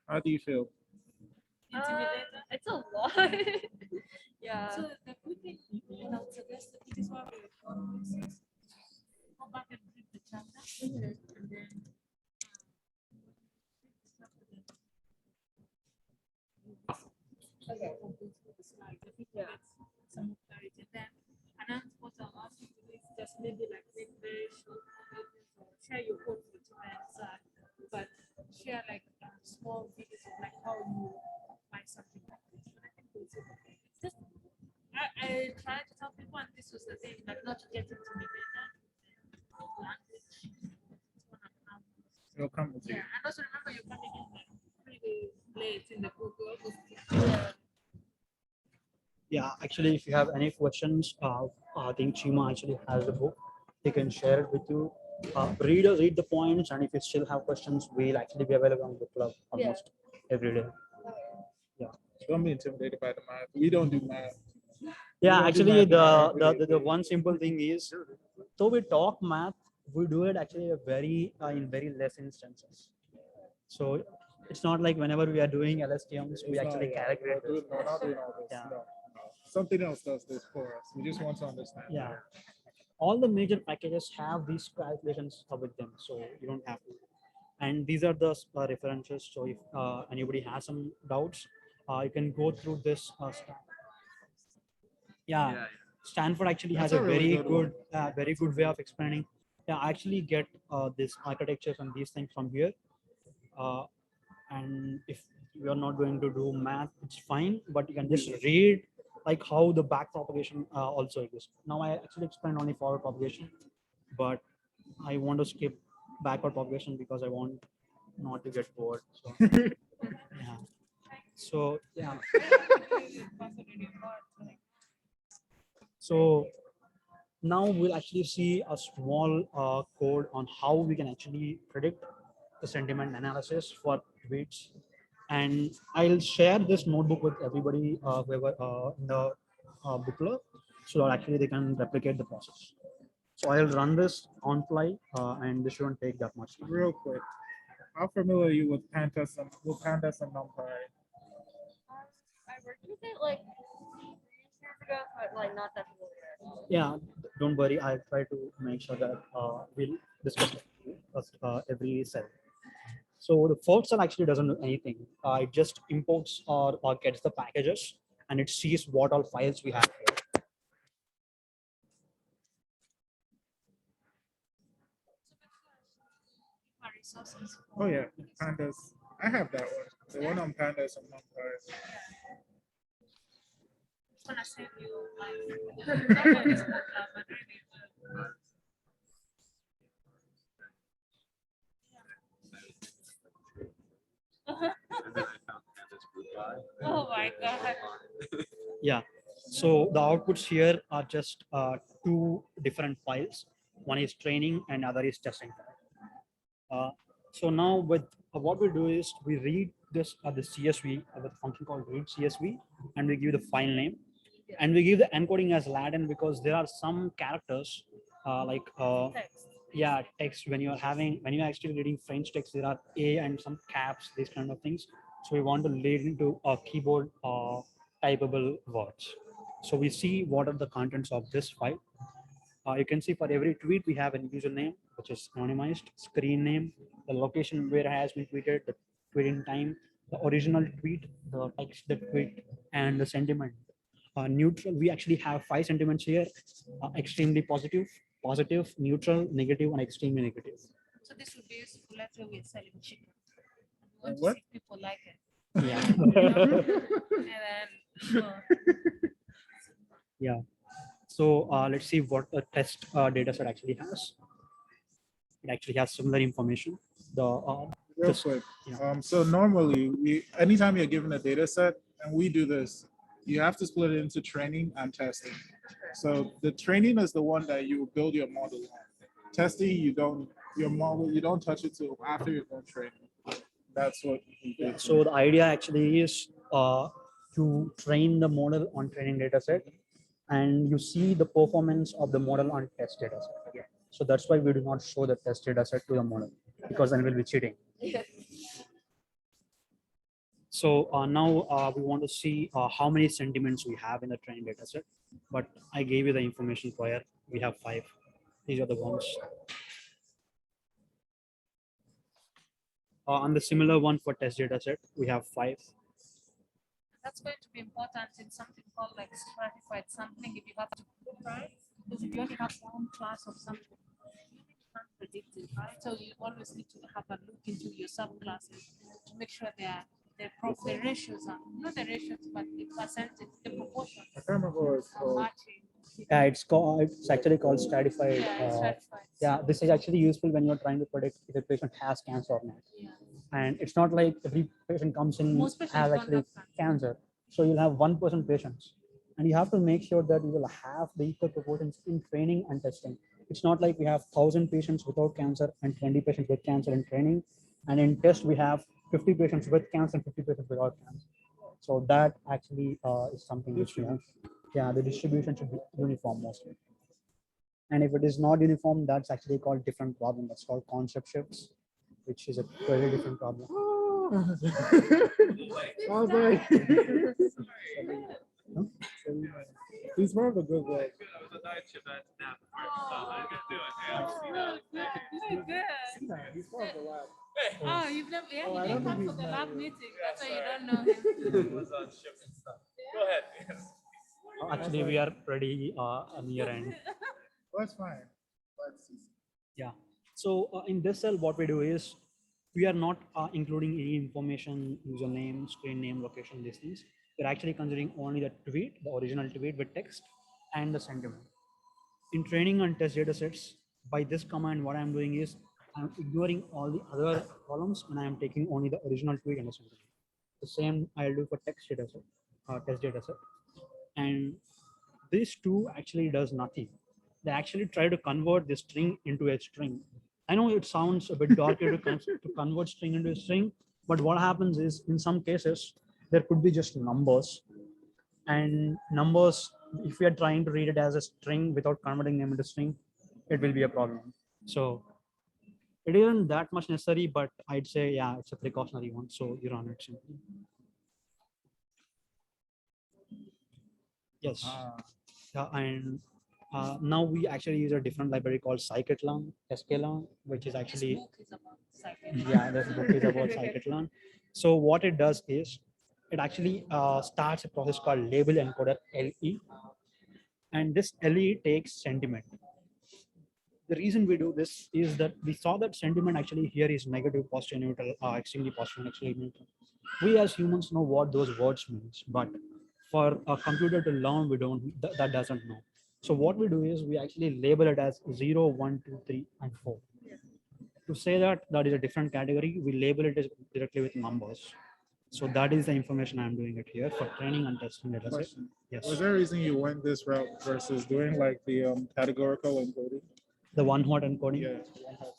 How do you feel? Intimidated. It's a lot. Yeah. So the good thing I would suggest that this is what we go back and read the chapter, and then Okay. Yeah. some clarity. Then another what I'll ask you to do is just maybe like make very short videos or share your code with your but share like small videos of like how you find something like this. And I think it's just I try to tell people, and this was the thing, like not to get intimidated. Language. It'll come with you. Yeah, and also remember you're coming in like pretty late in the Google. Yeah. Yeah, actually, if you have any questions, I think Chima actually has the book. He can share it with you. Read the points, and if you still have questions, we'll actually be available on the club almost every day. Don't be intimidated by the math. We don't do math. Yeah, don't do actually, math in our the one simple thing is, though we talk math, we do it actually in very less instances. So it's not like whenever we are doing LSTMs, we It's actually not, yeah, calculate. we're not doing all this. Yeah. No. Something else does this for us. We just want to understand. Yeah, all the major packages have these calculations with them, so you don't have to. And these are the references. So if anybody has some doubts, you can go through this. Yeah, Stanford actually That's has a a really very good way of explaining. Yeah, I actually get this architectures and these things from here. And if we are not going to do math. It's fine, but you can just read like how the back propagation also exists. Now I actually explained only forward propagation, but I want to skip backward propagation because I want not to get bored. So yeah. So yeah. So now we'll actually see a small code on how we can actually predict the sentiment analysis for tweets. And I'll share this notebook with everybody whoever in the book club, so that actually they can replicate the process. So I'll run this on fly, and this shouldn't take that much time. Real quick, how familiar are you with pandas and NumPy? I worked with it like 3 years ago, but like not that familiar. Yeah, don't worry. I'll try to make sure that we'll discuss every cell. So the first cell actually doesn't do anything. It just imports or gets the packages, and it sees what all files we have here. Our resources. Oh yeah, pandas. I have that one. The one on pandas and NumPy. It's gonna save you like not only school club, but really And then I found pandas group by. oh my god. Yeah. So the outputs here are just two different files. One is training and other is testing. So now with what we do is we read this the CSV with a function called read CSV, and we give the file name, and we give the encoding as Latin because there are some characters like Text. yeah, text when you're actually reading French text, there are a and some caps, these kind of things. So we want to lead into a keyboard typable words. So we see what are the contents of this file. You can see for every tweet we have a username which is anonymized, screen name, the location where it has been tweeted, the tweeting time, the original tweet, the text, the tweet, and the sentiment. Neutral, we actually have 5 sentiments here: extremely positive, positive, neutral, negative, and extremely negative. So this would be useful. Let's say we're selling chicken. We want to What? see if people like it. Yeah. And then Yeah. So let's see what the test data set actually has. It actually has similar information. The Real Just- quick. yeah. So normally, anytime you're given a data set, and we do this, you have to split it into training and testing. So the training is the one that you build your model on. Testing, your model, you don't touch it till after you're done training. That's what we do. So the idea actually is to train the model on training data set, and you see the performance of the model on test data set. So that's why we do not show the test data set to the model, because then we'll be cheating. So now we want to see how many sentiments we have in the training data set, but I gave you the information prior. We have 5. These are the ones. On the similar one for test data set, we have 5. that's going to be important in something called like stratified sampling if you have to, right? Because if you only have one class of something, you can't predict it, right? So you always need to have a look into your subclasses to make sure the ratios are not the ratios, but the percentage, the proportion I can't remember what it's are called. matching. Yeah, it's actually called stratified. Yeah, it's stratified. Yeah, So, this is actually useful when you're trying to predict if a patient has cancer or not. yeah. And it's not like every patient comes in Most patients has don't actually have cancer. cancer. So you'll have 1% patients, and you have to make sure that you will have the equal proportions in training and testing. It's not like we have 1,000 patients without cancer and 20 patients with cancer in training, and in test we have 50 patients with cancer and 50 patients without cancer. So that actually is something which we have. Yeah, the distribution should be uniform mostly. And if it is not uniform, that's actually called different problem. That's called concept shifts, which is a very different problem. Oh, boy. He's more of a good guy. He's more of a lab. Oh, you've never, yeah, Oh, I you don't didn't come think for he's the mad lab yet. meeting. That's why you don't know him. Go ahead. Actually, we are pretty near end. That's fine. Let's see. Yeah. So in this cell, what we do is we are not including any information, username, screen name, location, these things. We're actually considering only the tweet, the original tweet with text and the sentiment. In training and test data sets, by this command, what I'm doing is I'm ignoring all the other columns and I'm taking only the original tweet and the sentiment. The same I'll do for text data set, test data set. And this two actually does nothing. They actually try to convert the string into a string. I know it sounds a bit darker to convert string into a string, but what happens is in some cases, there could be just numbers, and numbers, if we are trying to read it as a string without converting them into string, it will be a problem. So it isn't that much necessary, but I'd say, yeah, it's a precautionary one. So you run it simply. Yes. And now we actually use a different library called scikit-learn, sklearn, which is actually, Book is about cycling. yeah, this book is about scikit-learn. So what it does is it actually starts a process called label encoder LE, and this LE takes sentiment. The reason we do this is that we saw that sentiment actually here is negative, positive, neutral, extremely positive, extremely neutral. We as humans know what those words means, but for a computer to learn, we don't, that doesn't know. So what we do is we actually label it as 0, 1, 2, 3, and 4. To say that that is a different category, we label it as directly with numbers. So that is the information I'm doing it here for training and testing data set. Question. Yes. Was there a reason you went this route versus doing like the categorical encoding? The one hot encoding. Yeah.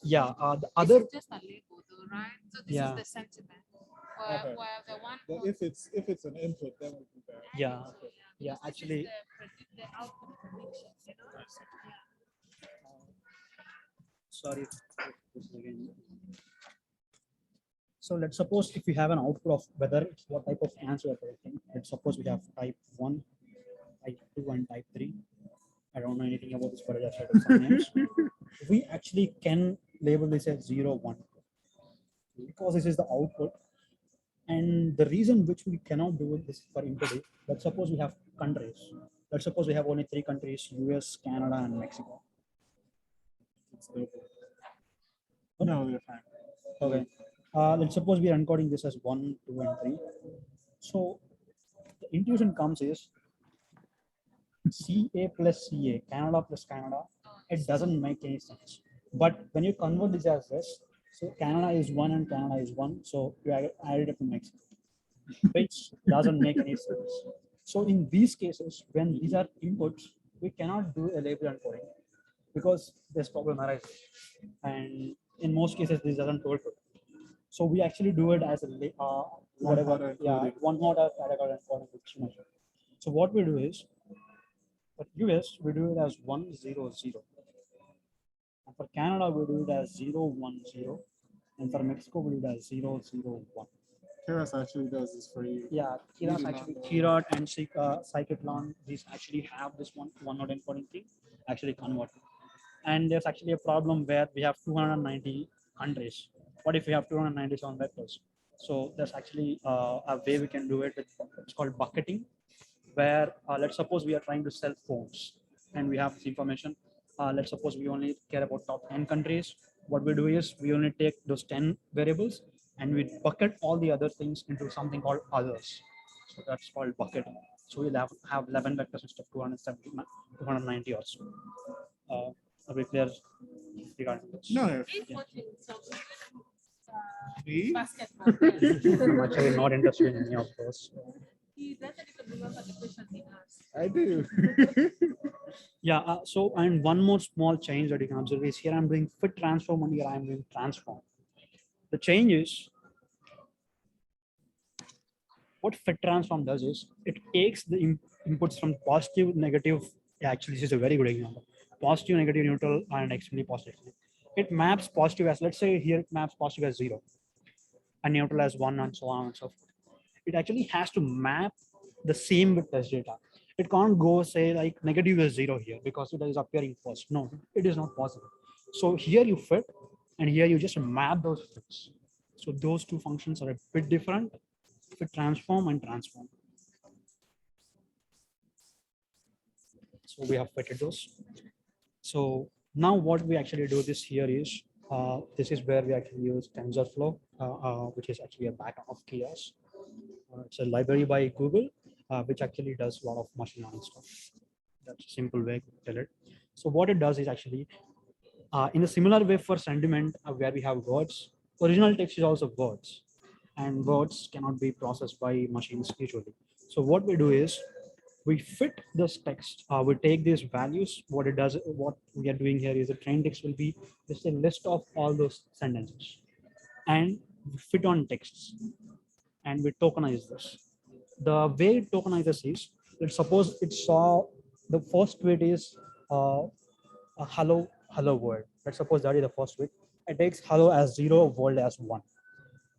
Yeah. The This other. is just a label though, right? So this Yeah. is the sentiment. While, Okay. while the one But if it's an input, then we do that. Yeah. so, Yeah. because this is Actually. the output prediction, you know? So, yeah. Sorry. So let's suppose if we have an output of whether it's what type of answer we're predicting. Let's suppose we have type 1, type 2, and type 3. I don't know anything about this, but I just read some names. We actually can label this as 0, 1 because this is the output. And the reason which we cannot do this for input is, let's suppose we have countries. Let's suppose we have only 3 countries: US, Canada, and Mexico. No, you're fine. Okay. Let's suppose we are encoding this as 1, 2, and 3. So the intuition comes is CA plus CA, Canada plus Canada. It doesn't make any sense. But when you convert this as this, so Canada is 1 and Canada is 1. So you add it to Mexico, which doesn't make any sense. So in these cases, when these are inputs, we cannot do a label encoding because this problem arises. And in most cases, this doesn't hold true. So we actually do it as a whatever, yeah, one hot category encoding. So what we do is, for US, we do it as 1, 0, 0. And for Canada, we do it as 0, 1, 0. And for Mexico, we do it as 0, 0, 1. Keras actually does this for you. Yeah, Keras actually, Keras and scikit-learn, these actually have this one hot encoding thing actually converted. And there's actually a problem where we have 290 countries. What if we have 297 vectors? So there's actually a way we can do it. It's called bucketing, where let's suppose we are trying to sell phones and we have this information. Let's suppose we only care about top 10 countries. What we do is we only take those 10 variables and we bucket all the other things into something called others. So that's called bucketing. So we'll have 11 vectors instead of 290 or so. Are we clear regarding this? No, He's watching some me? basketball. I'm actually not interested in any of those. He doesn't even remember the question he asked. I do. Yeah, so and one more small change that you can observe is here I'm doing fit transform and here I'm doing transform. The change is, what fit transform does is it takes the inputs from positive, negative. Actually, this is a very good example. Positive, negative, neutral, and extremely positive. It maps positive as, let's say here it maps positive as 0 and neutral as 1 and so on and so forth. It actually has to map the same with test data. It can't go say like negative is 0 here because it is appearing first. No, it is not possible. So here you fit and here you just map those fits. So those two functions are a bit different, fit transform and transform. So we have fitted those. So now what we actually do this here is This is where we actually use TensorFlow, which is actually a backend of Keras. It's a library by Google, which actually does a lot of machine learning stuff. That's a simple way to tell it. So what it does is actually, in a similar way for sentiment, where we have words, original text is also words, and words cannot be processed by machines usually. So what we do is we fit this text. We take these values. What it does, what we are doing here is the train text will be just a list of all those sentences, and we fit on texts, and we tokenize this. The way it tokenizes is, let's suppose it saw the first tweet is a hello world. Let's suppose that is the first tweet. It takes hello as 0, world as 1.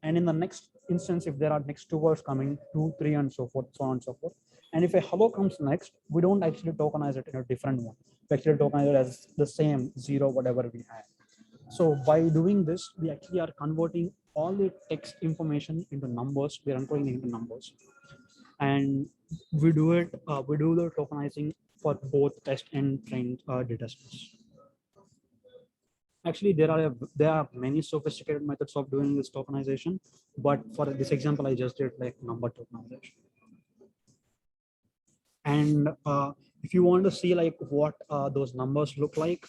And in the next instance, if there are next two words coming, 2, 3, and so forth, so on and so forth. And if a hello comes next, we don't actually tokenize it in a different one. We actually tokenize it as the same 0, whatever we have. So by doing this, we actually are converting all the text information into numbers. We are encoding it into numbers, and we do it. We do the tokenizing for both test and trained data sets. Actually, there are many sophisticated methods of doing this tokenization, but for this example, I just did like number tokenization. And if you want to see like what those numbers look like,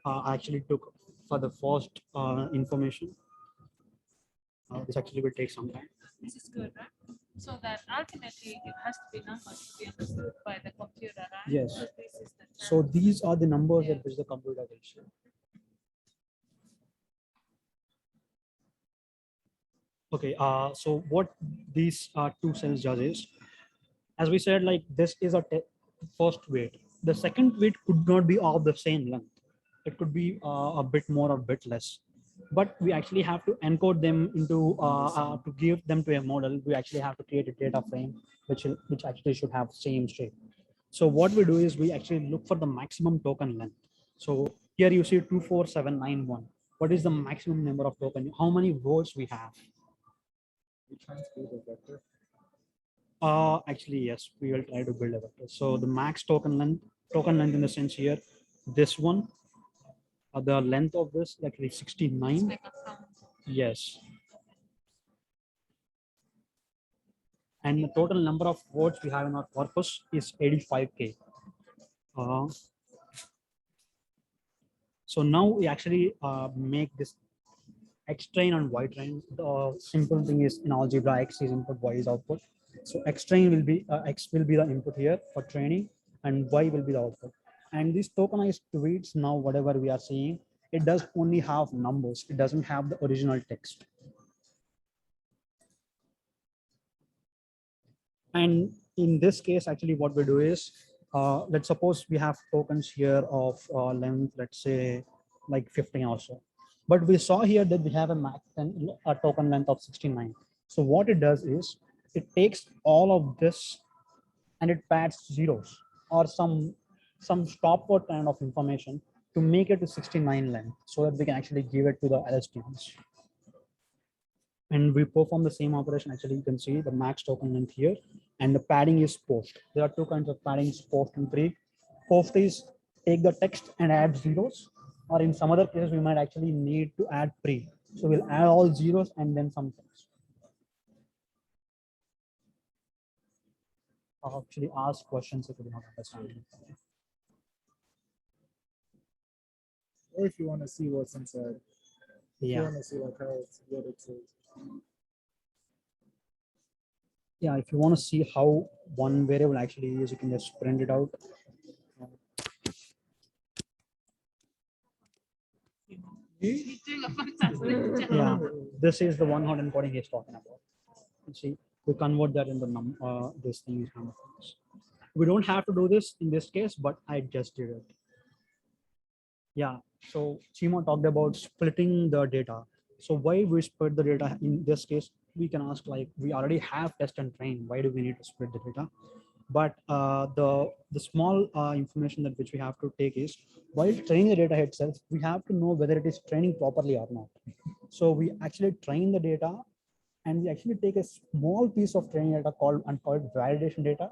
I actually took for the first information. This actually will take some time. This is good, right? So that ultimately it has to be numbers to be understood by the computer, right? Yes. So this is the So these are the numbers at which the computer will show. Okay, so what these two cells does is, as we said, like this is a first weight. The second weight could not be of the same length. It could be a bit more or a bit less. But we actually have to encode them into, to give them to a model, we actually have to create a data frame, which actually should have same shape. So what we do is we actually look for the maximum token length. So here you see 24791. What is the maximum number of tokens? How many words we have? Actually, yes, we will try to build a vector. So the max token length in the sense here, this one, the length of this actually 69. like a count. Yes. And the total number of words we have in our corpus is 85K. So now we actually make this X train and Y train. The simple thing is in algebra, X is input, Y is output. So X train will be, X will be the input here for training, and Y will be the output. And these tokenized tweets, now whatever we are seeing, it does only have numbers. It doesn't have the original text. And in this case, actually what we do is, let's suppose we have tokens here of length, let's say like 15 or so. But we saw here that we have a token length of 69. So what it does is, it takes all of this and it pads zeros or some stopword kind of information to make it to 69 length, so that we can actually give it to the LSTMs. And we perform the same operation. Actually, you can see the max token length here, and the padding is post. There are two kinds of paddings, post and pre. Post is take the text and add zeros, or in some other cases, we might actually need to add pre. So we'll add all zeros and then some text. I'll actually ask questions if you do not understand. Or if you want to see what's inside. If you Yeah. want to see like how it's what it says. Yeah, if you want to see how one variable actually is, you can just print it out. He's doing a fantastic job. Yeah, this is the one hot encoding he's talking about. You see, we convert that into this thing kind of things. We don't have to do this in this case, but I just did it. Yeah, so Chima talked about splitting the data. So why we split the data in this case? We can ask, like, we already have test and train. Why do we need to split the data? But the small information that which we have to take is, while training the data itself, we have to know whether it is training properly or not. So we actually train the data, and we actually take a small piece of training data called validation data,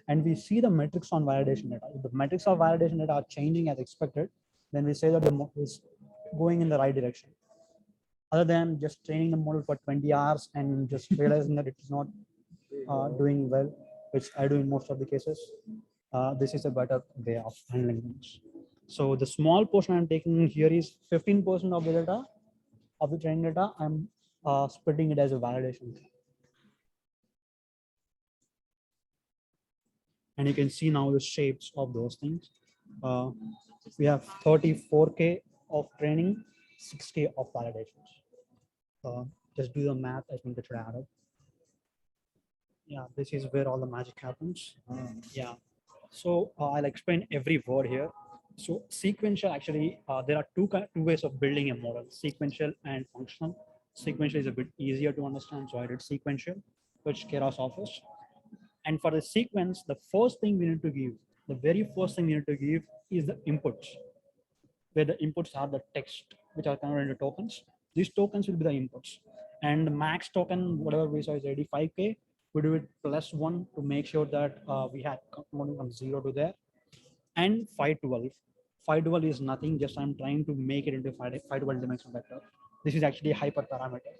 and we see the metrics on validation data. If the metrics of validation data are changing as expected, then we say that the model is going in the right direction. other than just training the model for 20 hours and just realizing that it's not doing well, which I do in most of the cases. This is a better way of handling things. So the small portion I'm taking here is 15% of the data, of the training data. I'm splitting it as a validation. And you can see now the shapes of those things. We have 34K of training, 6K of validations. Just do the math, I think it should add up. Yeah, this is where all the magic happens. Yeah. So I'll explain every word here. So sequential, actually, there are two ways of building a model, sequential and functional. Sequential is a bit easier to understand, so I did sequential, which Keras offers. And for the sequence, the first thing we need to give, the very first thing we need to give is the inputs, where the inputs are the text, which are converted into tokens. These tokens will be the inputs. And the max token, whatever we saw is 85K, we do it +1 to make sure that we had converting from 0 to there. And 512. 512 is nothing, just I'm trying to make it into 512 dimensional vector. This is actually a hyperparameter.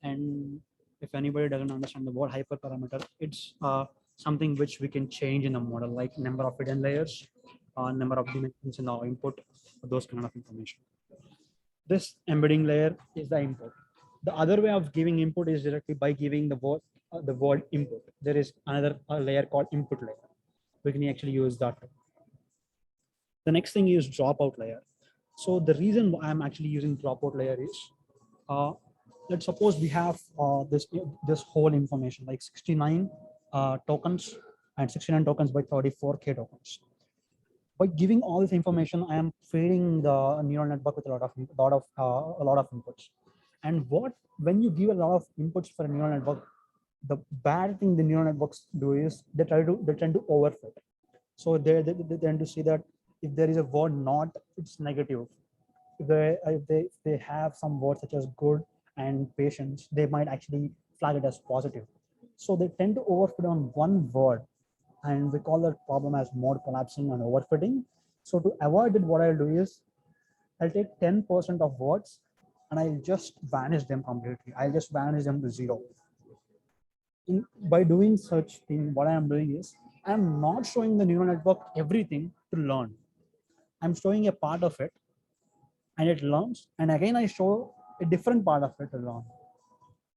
And if anybody doesn't understand the word hyperparameter, it's something which we can change in the model, like number of hidden layers, number of dimensions in our input, those kind of information. This embedding layer is the input. The other way of giving input is directly by giving the word input. There is another layer called input layer. We can actually use that. The next thing is dropout layer. So the reason why I'm actually using dropout layer is, let's suppose we have this whole information like 69 tokens and 69 tokens by 34K tokens. By giving all this information, I am feeding the neural network with a lot of inputs. And when you give a lot of inputs for a neural network, the bad thing the neural networks do is they tend to overfit. So they tend to see that if there is a word not, it's negative. If they have some words such as good and patience, they might actually flag it as positive. So they tend to overfit on one word, and we call that problem as mode collapsing and overfitting. So to avoid it, what I'll do is I'll take 10% of words and I'll just vanish them completely. I'll just vanish them to 0. By doing such thing, what I am doing is I'm not showing the neural network everything to learn. I'm showing a part of it and it learns, and again I show a different part of it to learn.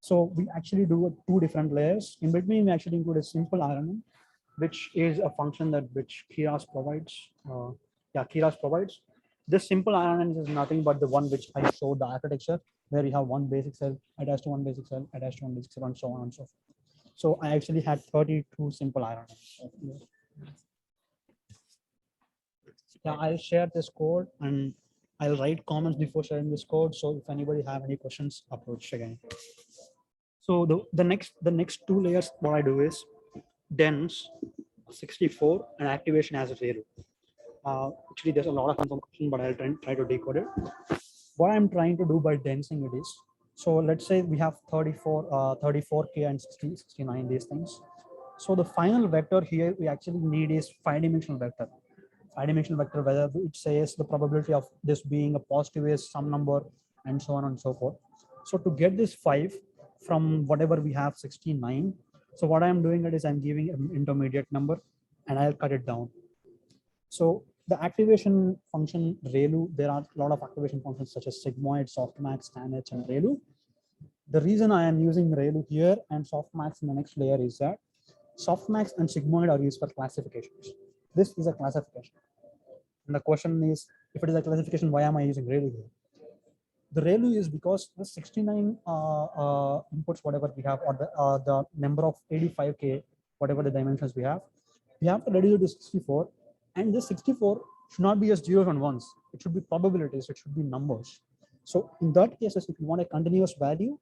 So we actually do 2 different layers. In between, we actually include a simple RNN, which is a function that which Keras provides. Keras provides. This simple RNN is nothing but the one which I showed the architecture, where you have one basic cell attached to one basic cell, attached to one basic cell, and so on and so forth. So I actually had 32 simple RNNs. Yeah, I'll share this code and I'll write comments before sharing this code. So if anybody have any questions, approach again. So the next 2 layers, what I do is dense 64 and activation as a ReLU. Actually, there's a lot of information, but I'll try to decode it. What I'm trying to do by densing it is, so let's say we have 34K and 69, these things. So the final vector here we actually need is 5-dimensional vector. 5-dimensional vector, whether it says the probability of this being a positive is some number and so on and so forth. So to get this 5 from whatever we have 69, so what I'm doing it is I'm giving an intermediate number and I'll cut it down. So the activation function ReLU, there are a lot of activation functions such as sigmoid, softmax, scanH, and ReLU. The reason I am using ReLU here and softmax in the next layer is that softmax and sigmoid are used for classifications. This is a classification. And the question is, if it is a classification, why am I using ReLU here? The ReLU is because the 69 inputs, whatever we have, or the number of 85K, whatever the dimensions we have to reduce it to 64. And this 64 should not be just zeros and ones. It should be probabilities. It should be numbers. So in that case, if you want a continuous value,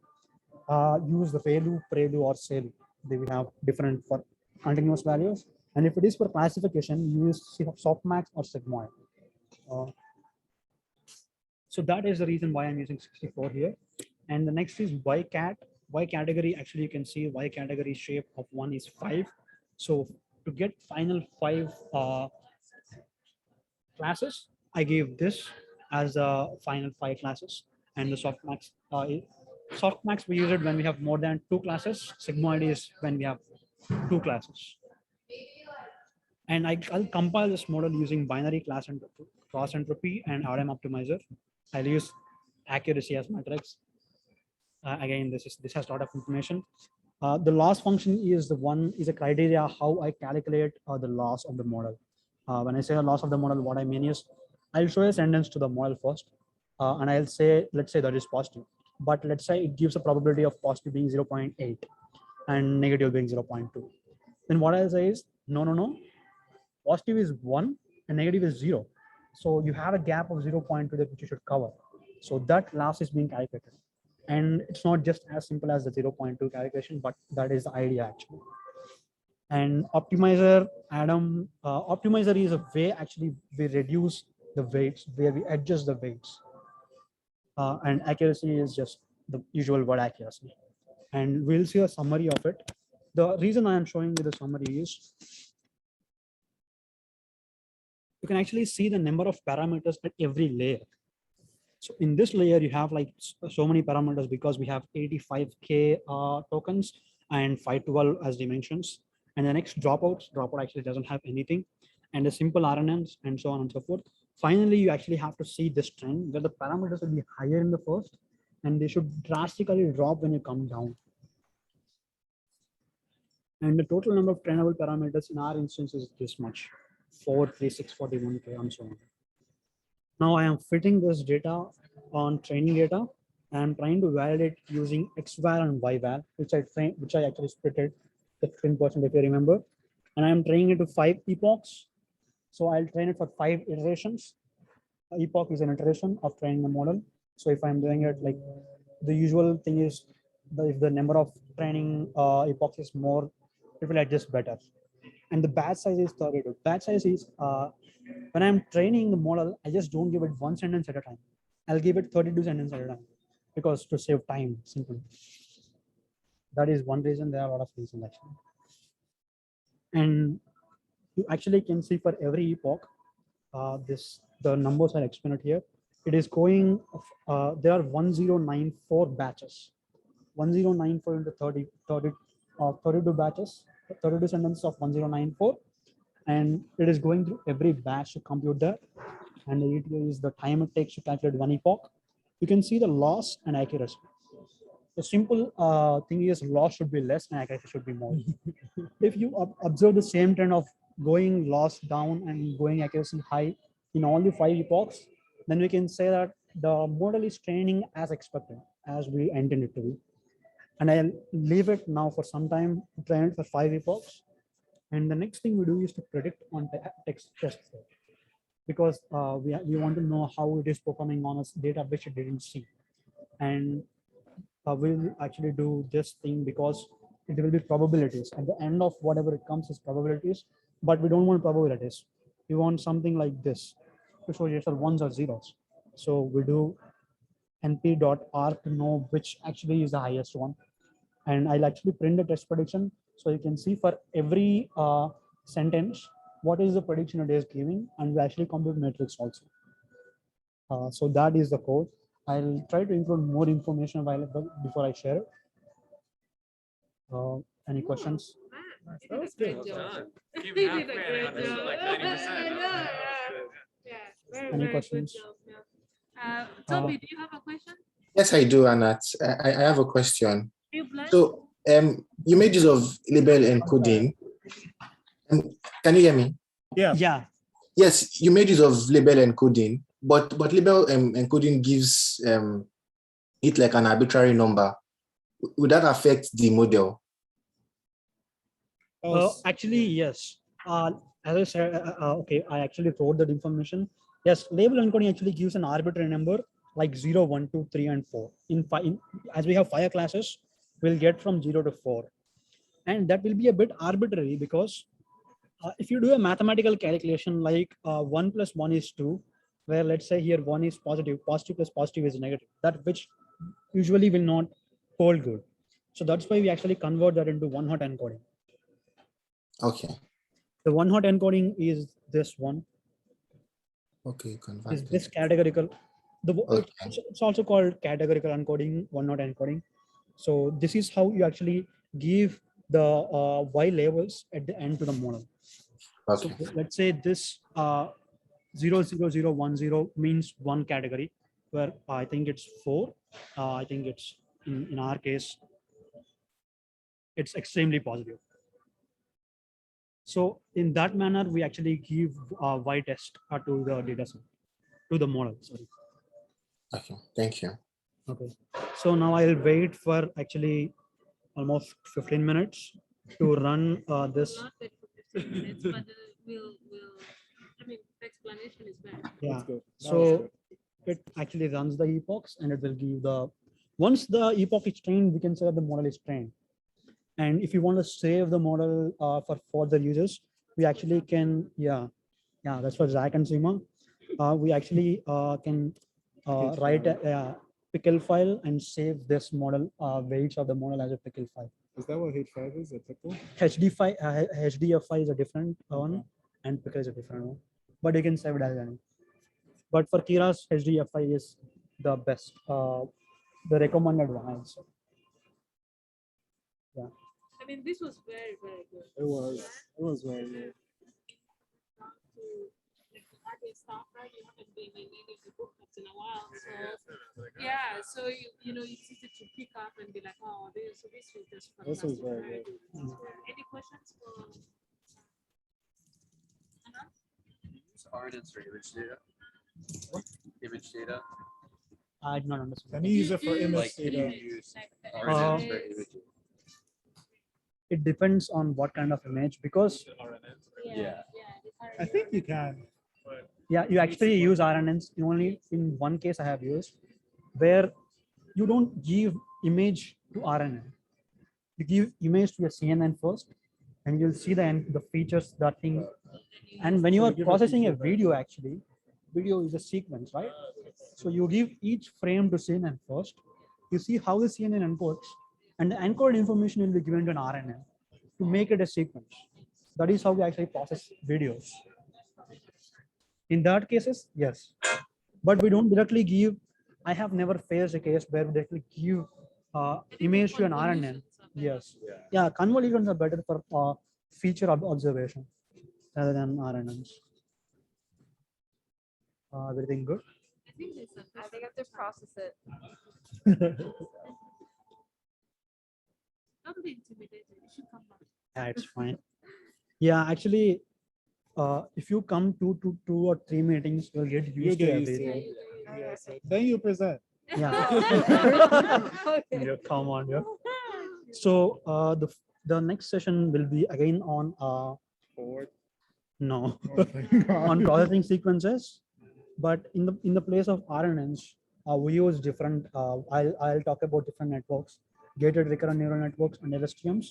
use the ReLU, PReLU, or SeLU. They will have different for continuous values. And if it is for classification, use softmax or sigmoid. So that is the reason why I'm using 64 here. And the next is YCat. Y category, actually you can see Y category shape of 1 is 5. So to get final 5 classes, I gave this as a final 5 classes. and the softmax. Softmax we use it when we have more than 2 classes. Sigmoid is when we have 2 classes. And I'll compile this model using binary cross entropy and RM optimizer. I'll use accuracy as matrix. Again, this has a lot of information. The loss function is a criteria how I calculate the loss of the model. When I say a loss of the model, what I mean is I'll show a sentence to the model first, and I'll say, let's say that is positive, but let's say it gives a probability of positive being 0.8 and negative being 0.2. Then what I'll say is no. Positive is 1 and negative is 0. So you have a gap of 0.2 that which you should cover. So that loss is being calculated. And it's not just as simple as the 0.2 calculation, but that is the idea actually. And optimizer, optimizer is a way actually we reduce the weights, where we adjust the weights. And accuracy is just the usual word accuracy. And we'll see a summary of it. The reason I am showing you the summary is you can actually see the number of parameters at every layer. So in this layer, you have like so many parameters because we have 85K tokens and 512 as dimensions. And the next dropout actually doesn't have anything. And the simple RNNs and so on and so forth. Finally, you actually have to see this trend where the parameters will be higher in the first and they should drastically drop when you come down. And the total number of trainable parameters in our instance is this much, 4, 3, 6, 41K and so on. Now I am fitting this data on training data and trying to validate using XVAL and YVAL, which I actually splitted the 15% if you remember. And I'm training it to 5 epochs. So I'll train it for 5 iterations. Epoch is an iteration of training the model. So if I'm doing it like the usual thing is if the number of training epochs is more, it will adjust better. And the batch size is 32. Batch size is when I'm training the model, I just don't give it 1 sentence at a time. I'll give it 32 sentences at a time because to save time, simply. That is one reason. There are a lot of reasons actually. And you actually can see for every epoch, the numbers are explained here. It is going, there are 1094 batches. 1094 into 32 batches, 32 sentences of 1094. And it is going through every batch to compute that. And the ETA is the time it takes to calculate one epoch. You can see the loss and accuracy. The simple thing is loss should be less and accuracy should be more. If you observe the same trend of going loss down and going accuracy high in all the 5 epochs, then we can say that the model is training as expected, as we intended to be. And I'll leave it now for some time to train it for 5 epochs. And the next thing we do is to predict on text test set, because we want to know how it is performing on a data which it didn't see. And we'll actually do this thing because it will be probabilities. At the end of whatever it comes is probabilities, but we don't want probabilities. We want something like this to show just ones or zeros. So we do np.r to know which actually is the highest one. And I'll actually print the test prediction. So you can see for every sentence, what is the prediction it is giving, and we actually compute matrix also. So that is the code. I'll try to include more information available before I share it. Any questions? You did a great job. You Keep did a great job. like I 90%. know, yeah. Very, Any very questions? good job. Yeah. Toby, do you have a question? Yes, I do, Anat. I have a question. You blend? So you made use of label encoding. Can you hear me? Yeah. Yes, you made use of label encoding, but label encoding gives it like an arbitrary number. Would that affect the model? Actually, yes. As I said, okay, I actually wrote that information. Yes, label encoding actually gives an arbitrary number like 0, 1, 2, 3, and 4. As we have 5 classes, we'll get from 0 to 4. And that will be a bit arbitrary because if you do a mathematical calculation like 1 plus 1 is 2, where let's say here 1 is positive, positive plus positive is negative, that which usually will not hold good. So that's why we actually convert that into one-hot encoding. Okay. The one-hot encoding is this one. Okay, Is converted. this categorical? Okay. It's also called categorical encoding, one-not encoding. So this is how you actually give the Y labels at the end to the model. So Okay. let's say this 00010 means one category, where I think it's 4. I think it's in our case, it's extremely positive. So in that manner, we actually give Y test to the data set, to the model. Sorry. Okay. Thank you. Okay. So now I'll wait for actually almost 15 minutes to run this. Not wait for 15 minutes, but I mean, the explanation is better. Yeah. That's good. That was So good. it actually runs the epochs and it will give the, once the epoch is trained, we can say that the model is trained. And if you want to save the model for further users, we actually can, yeah, that's for Zach and Seema. We actually can write a pickle file and save this model, weights of the model as a pickle file. Is that what H5 is? A pickle? HDFI is a different one, and pickle is a different one. But you can save it as any. But for Kira's, HDFI is the best, the recommended one also. Yeah. I mean, this was very, very good. It was. It was very good. To add your stuff, right? You haven't been in any of the booklets in a while. So yeah, so you know, it's easy to pick up and be like, oh, this was just This fantastic. was very good. Any questions for Anna? Use RNNs for image data. Image data. I did not understand. Can you use it for image Like can you data? use Like RNNs for images. imaging? It depends on what kind of image, because Yeah. I think you can. But yeah, you actually use RNNs only in one case I have used, where you don't give image to RNN. You give image to a CNN first, and you'll see the features, that thing. And when you are processing a video, actually, video is a sequence, right? So you give each frame to CNN first. You see how the CNN encodes, and the encoded information will be given to an RNN to make it a sequence. That is how we actually process videos. In that cases, yes, but we don't directly give. I have never faced a case where we directly give image to an RNN. Yes, yeah, convolutions are better for feature observation rather than RNNs. Everything good? I think it's I think I have to process it. don't be intimidated. You should come back. Yeah, it's fine. Yeah, actually, if you come two or three meetings, you'll get you used to get used to everything. it. Yes. Then you present. Yeah. Okay. Yeah, come on, yeah. So the next session will be again on Forward. no Oh, thank God. on processing sequences, but in the place of RNNs, we use different. I'll talk about different networks, gated recurrent neural networks and LSTMs.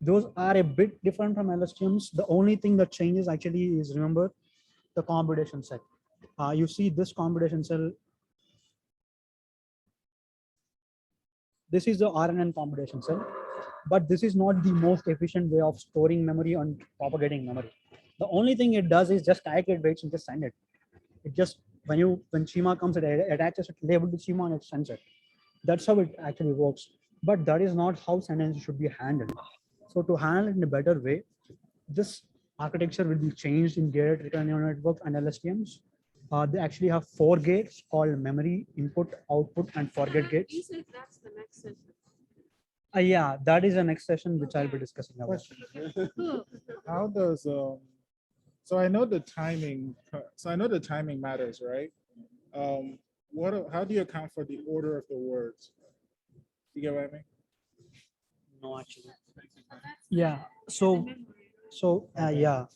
Those are a bit different from LSTMs. The only thing that changes actually is, remember, the computation set. You see this computation cell. This is the RNN computation cell, but this is not the most efficient way of storing memory and propagating memory. The only thing it does is just calculate weights and just send it. It just, when schema comes, it attaches it label to schema and it sends it. That's how it actually works. But that is not how sentences should be handled. So to handle it in a better way, this architecture will be changed in gated recurrent neural networks and LSTMs. They actually have 4 gates called memory, input, output, and forget You gates. said that's the next session. Yeah, that is the next session which I'll be discussing about. Question. Cool. How does so I know the timing. So I know the timing matters, right? How do you account for the order of the words? You get what I mean? No, actually. So that's Yeah. the So memory. yeah,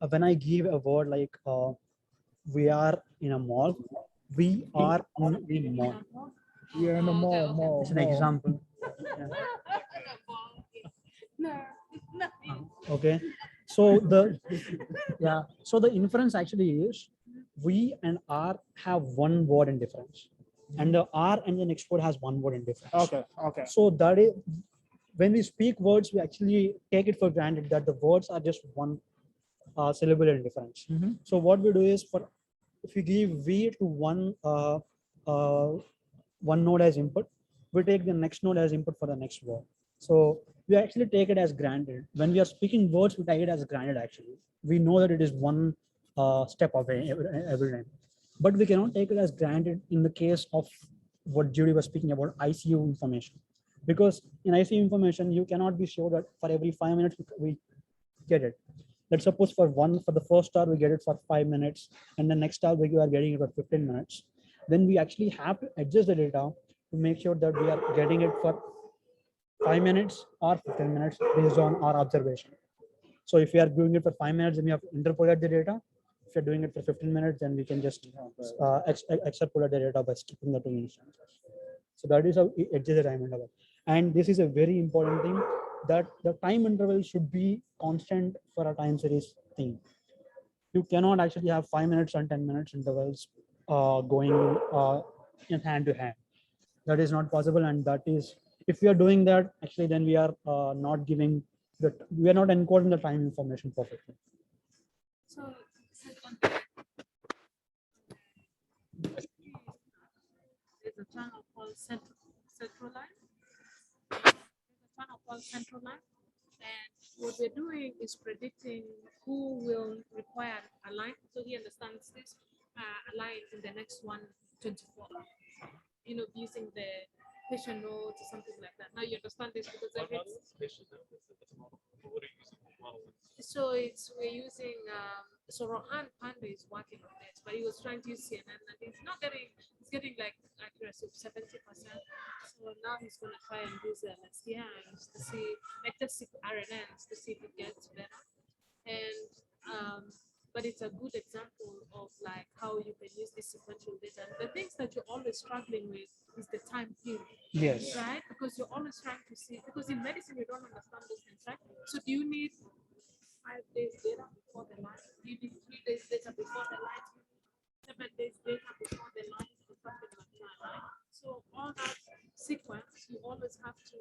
when I give a word like we are in a mall, we are in a mall. Yeah, in the Oh, okay, mall, okay. mall. It's an mall. example. Yeah. No, no. Okay. So the inference actually is we and R have one word in difference, and the R and the next word has one word in difference. Okay, okay. So that is, when we speak words, we actually take it for granted that the words are just one syllable in difference. Mhm. So what we do is, for if you give V to uh, one node as input, we take the next node as input for the next word. So we actually take it as granted. When we are speaking words, we take it as granted actually. We know that it is one step away every time. But we cannot take it as granted in the case of what Judy was speaking about, ICU information. Because in ICU information, you cannot be sure that for every 5 minutes we get it. Let's suppose for the first star we get it for 5 minutes, and the next star we are getting it for 15 minutes. Then we actually have to adjust the data to make sure that we are getting it for 5 minutes or 15 minutes based on our observation. So if we are doing it for 5 minutes, then we have to interpolate the data. If you're doing it for 15 minutes, then we can just extrapolate the data by skipping the 2 instances. So that is how we adjust the time interval. And this is a very important thing, that the time interval should be constant for a time series thing. You cannot actually have 5 minutes and 10 minutes intervals going in hand to hand. That is not possible, and that is, if we are doing that, actually then we are not giving we are not encoding the time information perfectly. So, there's a channel called central line. There's a channel called central line. And what we're doing is predicting who will require a line. So he understands this a line in the next 124. Using the patient notes or something like that. Now you understand this because so we're using so Rohan Panda is working on this, but he was trying to use CNN and he's getting like accuracy of 70%. So now he's gonna try and use SDNs to see, like just RNNs to see if it gets better. And but it's a good example of like how you can use this sequential data. And the things that you're always struggling with is the time period. Yes. Right? Because you're always trying to see, because in medicine you don't understand those things, right? So do you need 5 days data before the line? Do you need 3 days data before the line? 7 days data before the line, or something like that, right? So all that sequence, you always have to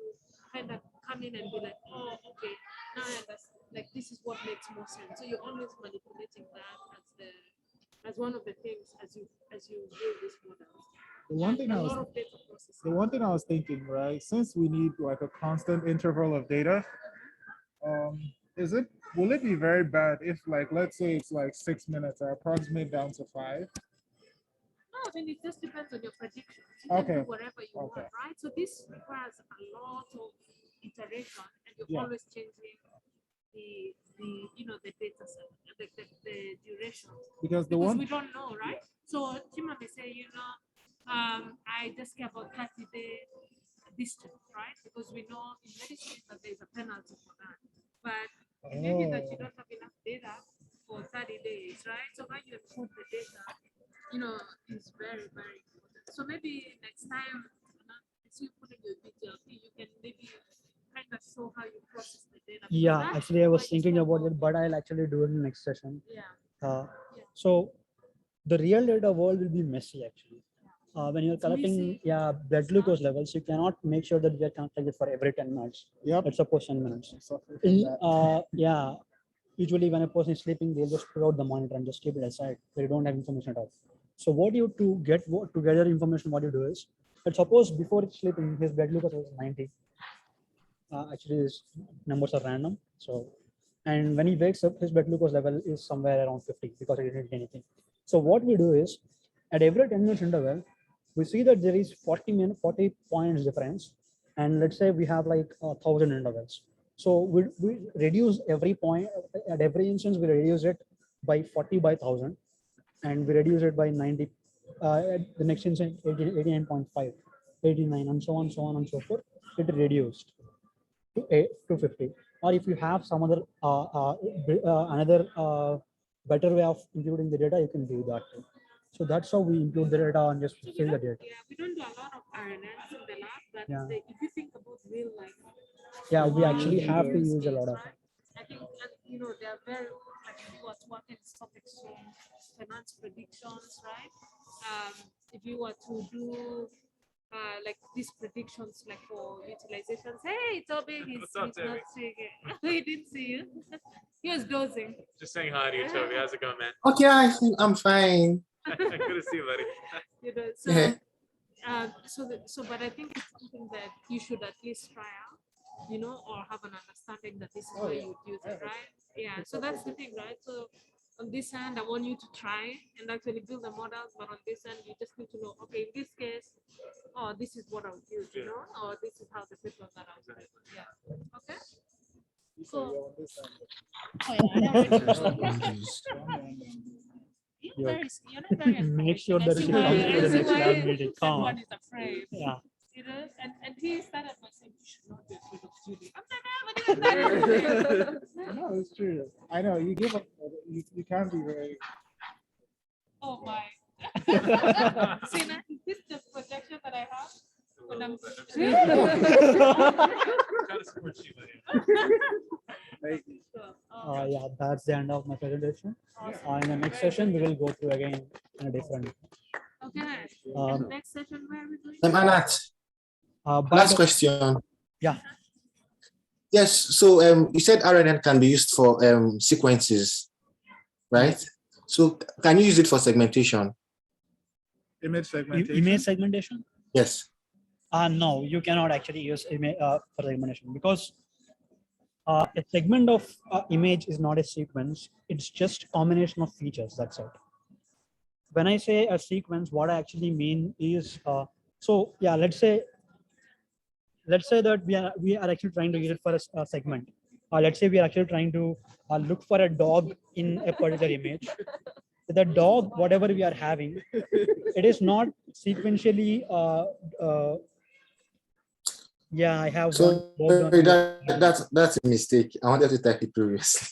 kind of come in and be like, oh, okay, now I understand. Like this is what makes more sense. So you're always manipulating that as one of the things as you build this model. The one thing I was thinking, right? Since we need like a constant interval of data, will it be very bad if, like, let's say it's like 6 minutes, I approximate down to 5? No, I mean it just depends on your predictions. You can Okay. do whatever you want, right? So this requires a lot of iteration, and you're always changing the data set, the duration, Because we don't know, right? So Chima may say, I just care about 30-day distance, right? Because we know in medicine that there's a penalty for that. But maybe that you don't have enough data for 30 days, right? So how you improve the data, is very, very important. So maybe next time, as you put in your video, you can maybe kind of show how you process the data. Yeah, actually I was thinking about it, but I'll actually do it in the next session. Yeah. So the real data world will be messy actually. When you're collecting blood glucose levels, you cannot make sure that we are collecting it for every 10 minutes. Let's suppose 10 minutes. Usually when a person is sleeping, they'll just pull out the monitor and just keep it aside. They don't have information at all. So what you to gather information, what you do is, let's suppose before sleeping, his blood glucose was 90. Actually, his numbers are random. So, and when he wakes up, his blood glucose level is somewhere around 50 because he didn't eat anything. So what we do is, at every 10 minutes interval, we see that there is 40 points difference, and let's say we have like 1,000 intervals. So we reduce every point at every instance. We reduce it by 40 by 1,000, and we reduce it by 90. At the next instance, 89.5, 89, and so on and so forth. It reduced to 50. Or if you have some other another better way of including the data, you can do that too. So that's how we include the data and just fill the data. Yeah, we don't do a lot of RNNs in the lab, but if you think about real life, we actually have to use a lot of it. I think they are very like if you were to work in stock exchange, finance predictions, right? If you were to do like these predictions, like for utilizations. Hey, Toby, he's not seeing it. He didn't see you. He was dozing. Just saying hi to you, Toby. How's it going, man? Okay, I'm fine. I couldn't see, buddy. You know, but I think it's something that you should at least try out, you know, or have an understanding that this is where you would use it, right? Yeah. So that's the thing, right? So on this hand, I want you to try and actually build the models, but on this end, you just need to know, okay, in this case, oh, this is what I would use, you know, or this is how the people that I would use. Yeah. Okay. Cool. Oh, yeah, I know. You're not very Make sure I that see she why- comes to I the see next why round meeting. Come everyone on. is afraid. Yeah. You know, and he started by saying you should not be afraid of Judy. I'm not afraid. No, it's true. I know you give up. You can't be very. Oh my. See now, is this the protection that I have? When I'm Try to support you, buddy. Yeah, that's the end of my presentation. In the next session, we will go through again in a different. Okay. Um, And next session, where are we going? Anat, By last the- question. Yeah. Yes, so you said RNN can be used for sequences, right? So can you use it for segmentation? Image segmentation. Image segmentation? Yes. No, you cannot actually use image for segmentation because a segment of image is not a sequence. It's just combination of features. That's it. When I say a sequence, what I actually mean is so yeah. Let's say that we are actually trying to use it for a segment. Let's say we are actually trying to look for a dog in a particular image. The dog, whatever we are having, it is not sequentially. Yeah, I have one. So worked on that's a mistake. I wanted to type it previously.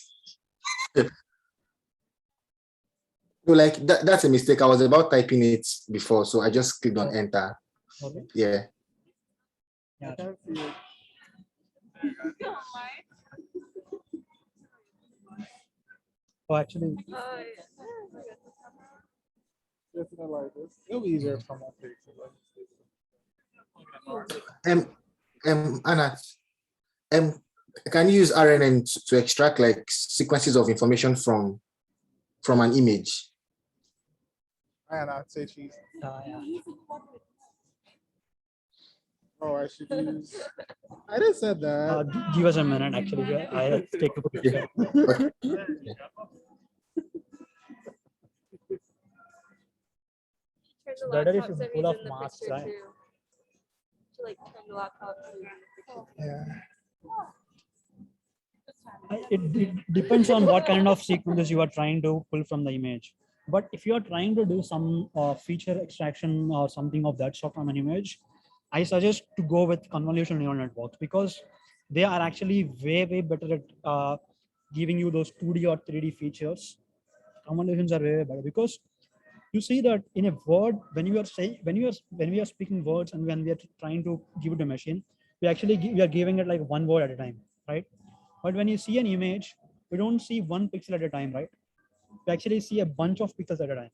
So like that's a mistake. I was about typing it before, so I just clicked on enter. Okay. Yeah. Yeah. Oh, actually, Just not like this. It'll be easier for my face. Anna, can you use RNN to extract like sequences of information from an image? And I'd say cheese. yeah. Oh, I should use. I just said that. Give us a minute. Actually, I take a picture. Turn the Better if laptop you so pull he's off in the masks, picture right? too. To like turn the laptop so he's in the picture. Yeah. It depends on what kind of sequences you are trying to pull from the image. But if you are trying to do some feature extraction or something of that sort from an image, I suggest to go with convolutional neural networks because they are actually way better at giving you those 2D or 3D features. Convolutions are way better because you see that in a word, when we are speaking words and when we are trying to give it a machine, we are giving it like one word at a time, right? But when you see an image, we don't see one pixel at a time, right? We actually see a bunch of pixels at a time.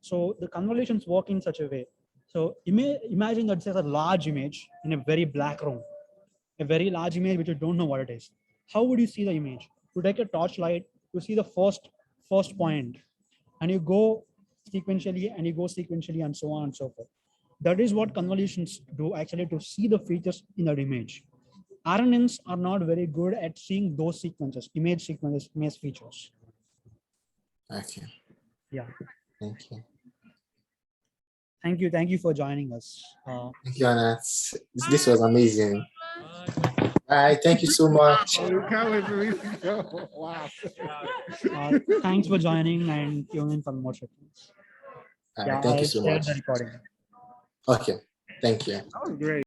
So the convolutions work in such a way. So imagine that there's a large image in a very black room, a very large image which you don't know what it is. How would you see the image? You take a torchlight, you see the first point, and you go sequentially and so on and so forth. That is what convolutions do actually to see the features in that image. RNNs are not very good at seeing those sequences, image features. Okay. Yeah. Thank you. Thank you for joining us. Thank you, Anna. This was amazing. Bye. Thank you so much. Oh, you can't wait for me to go. Wow. Thanks for joining and tune in for more sessions. Thank you so I'll share much. the recording. Okay. Thank you. That was great.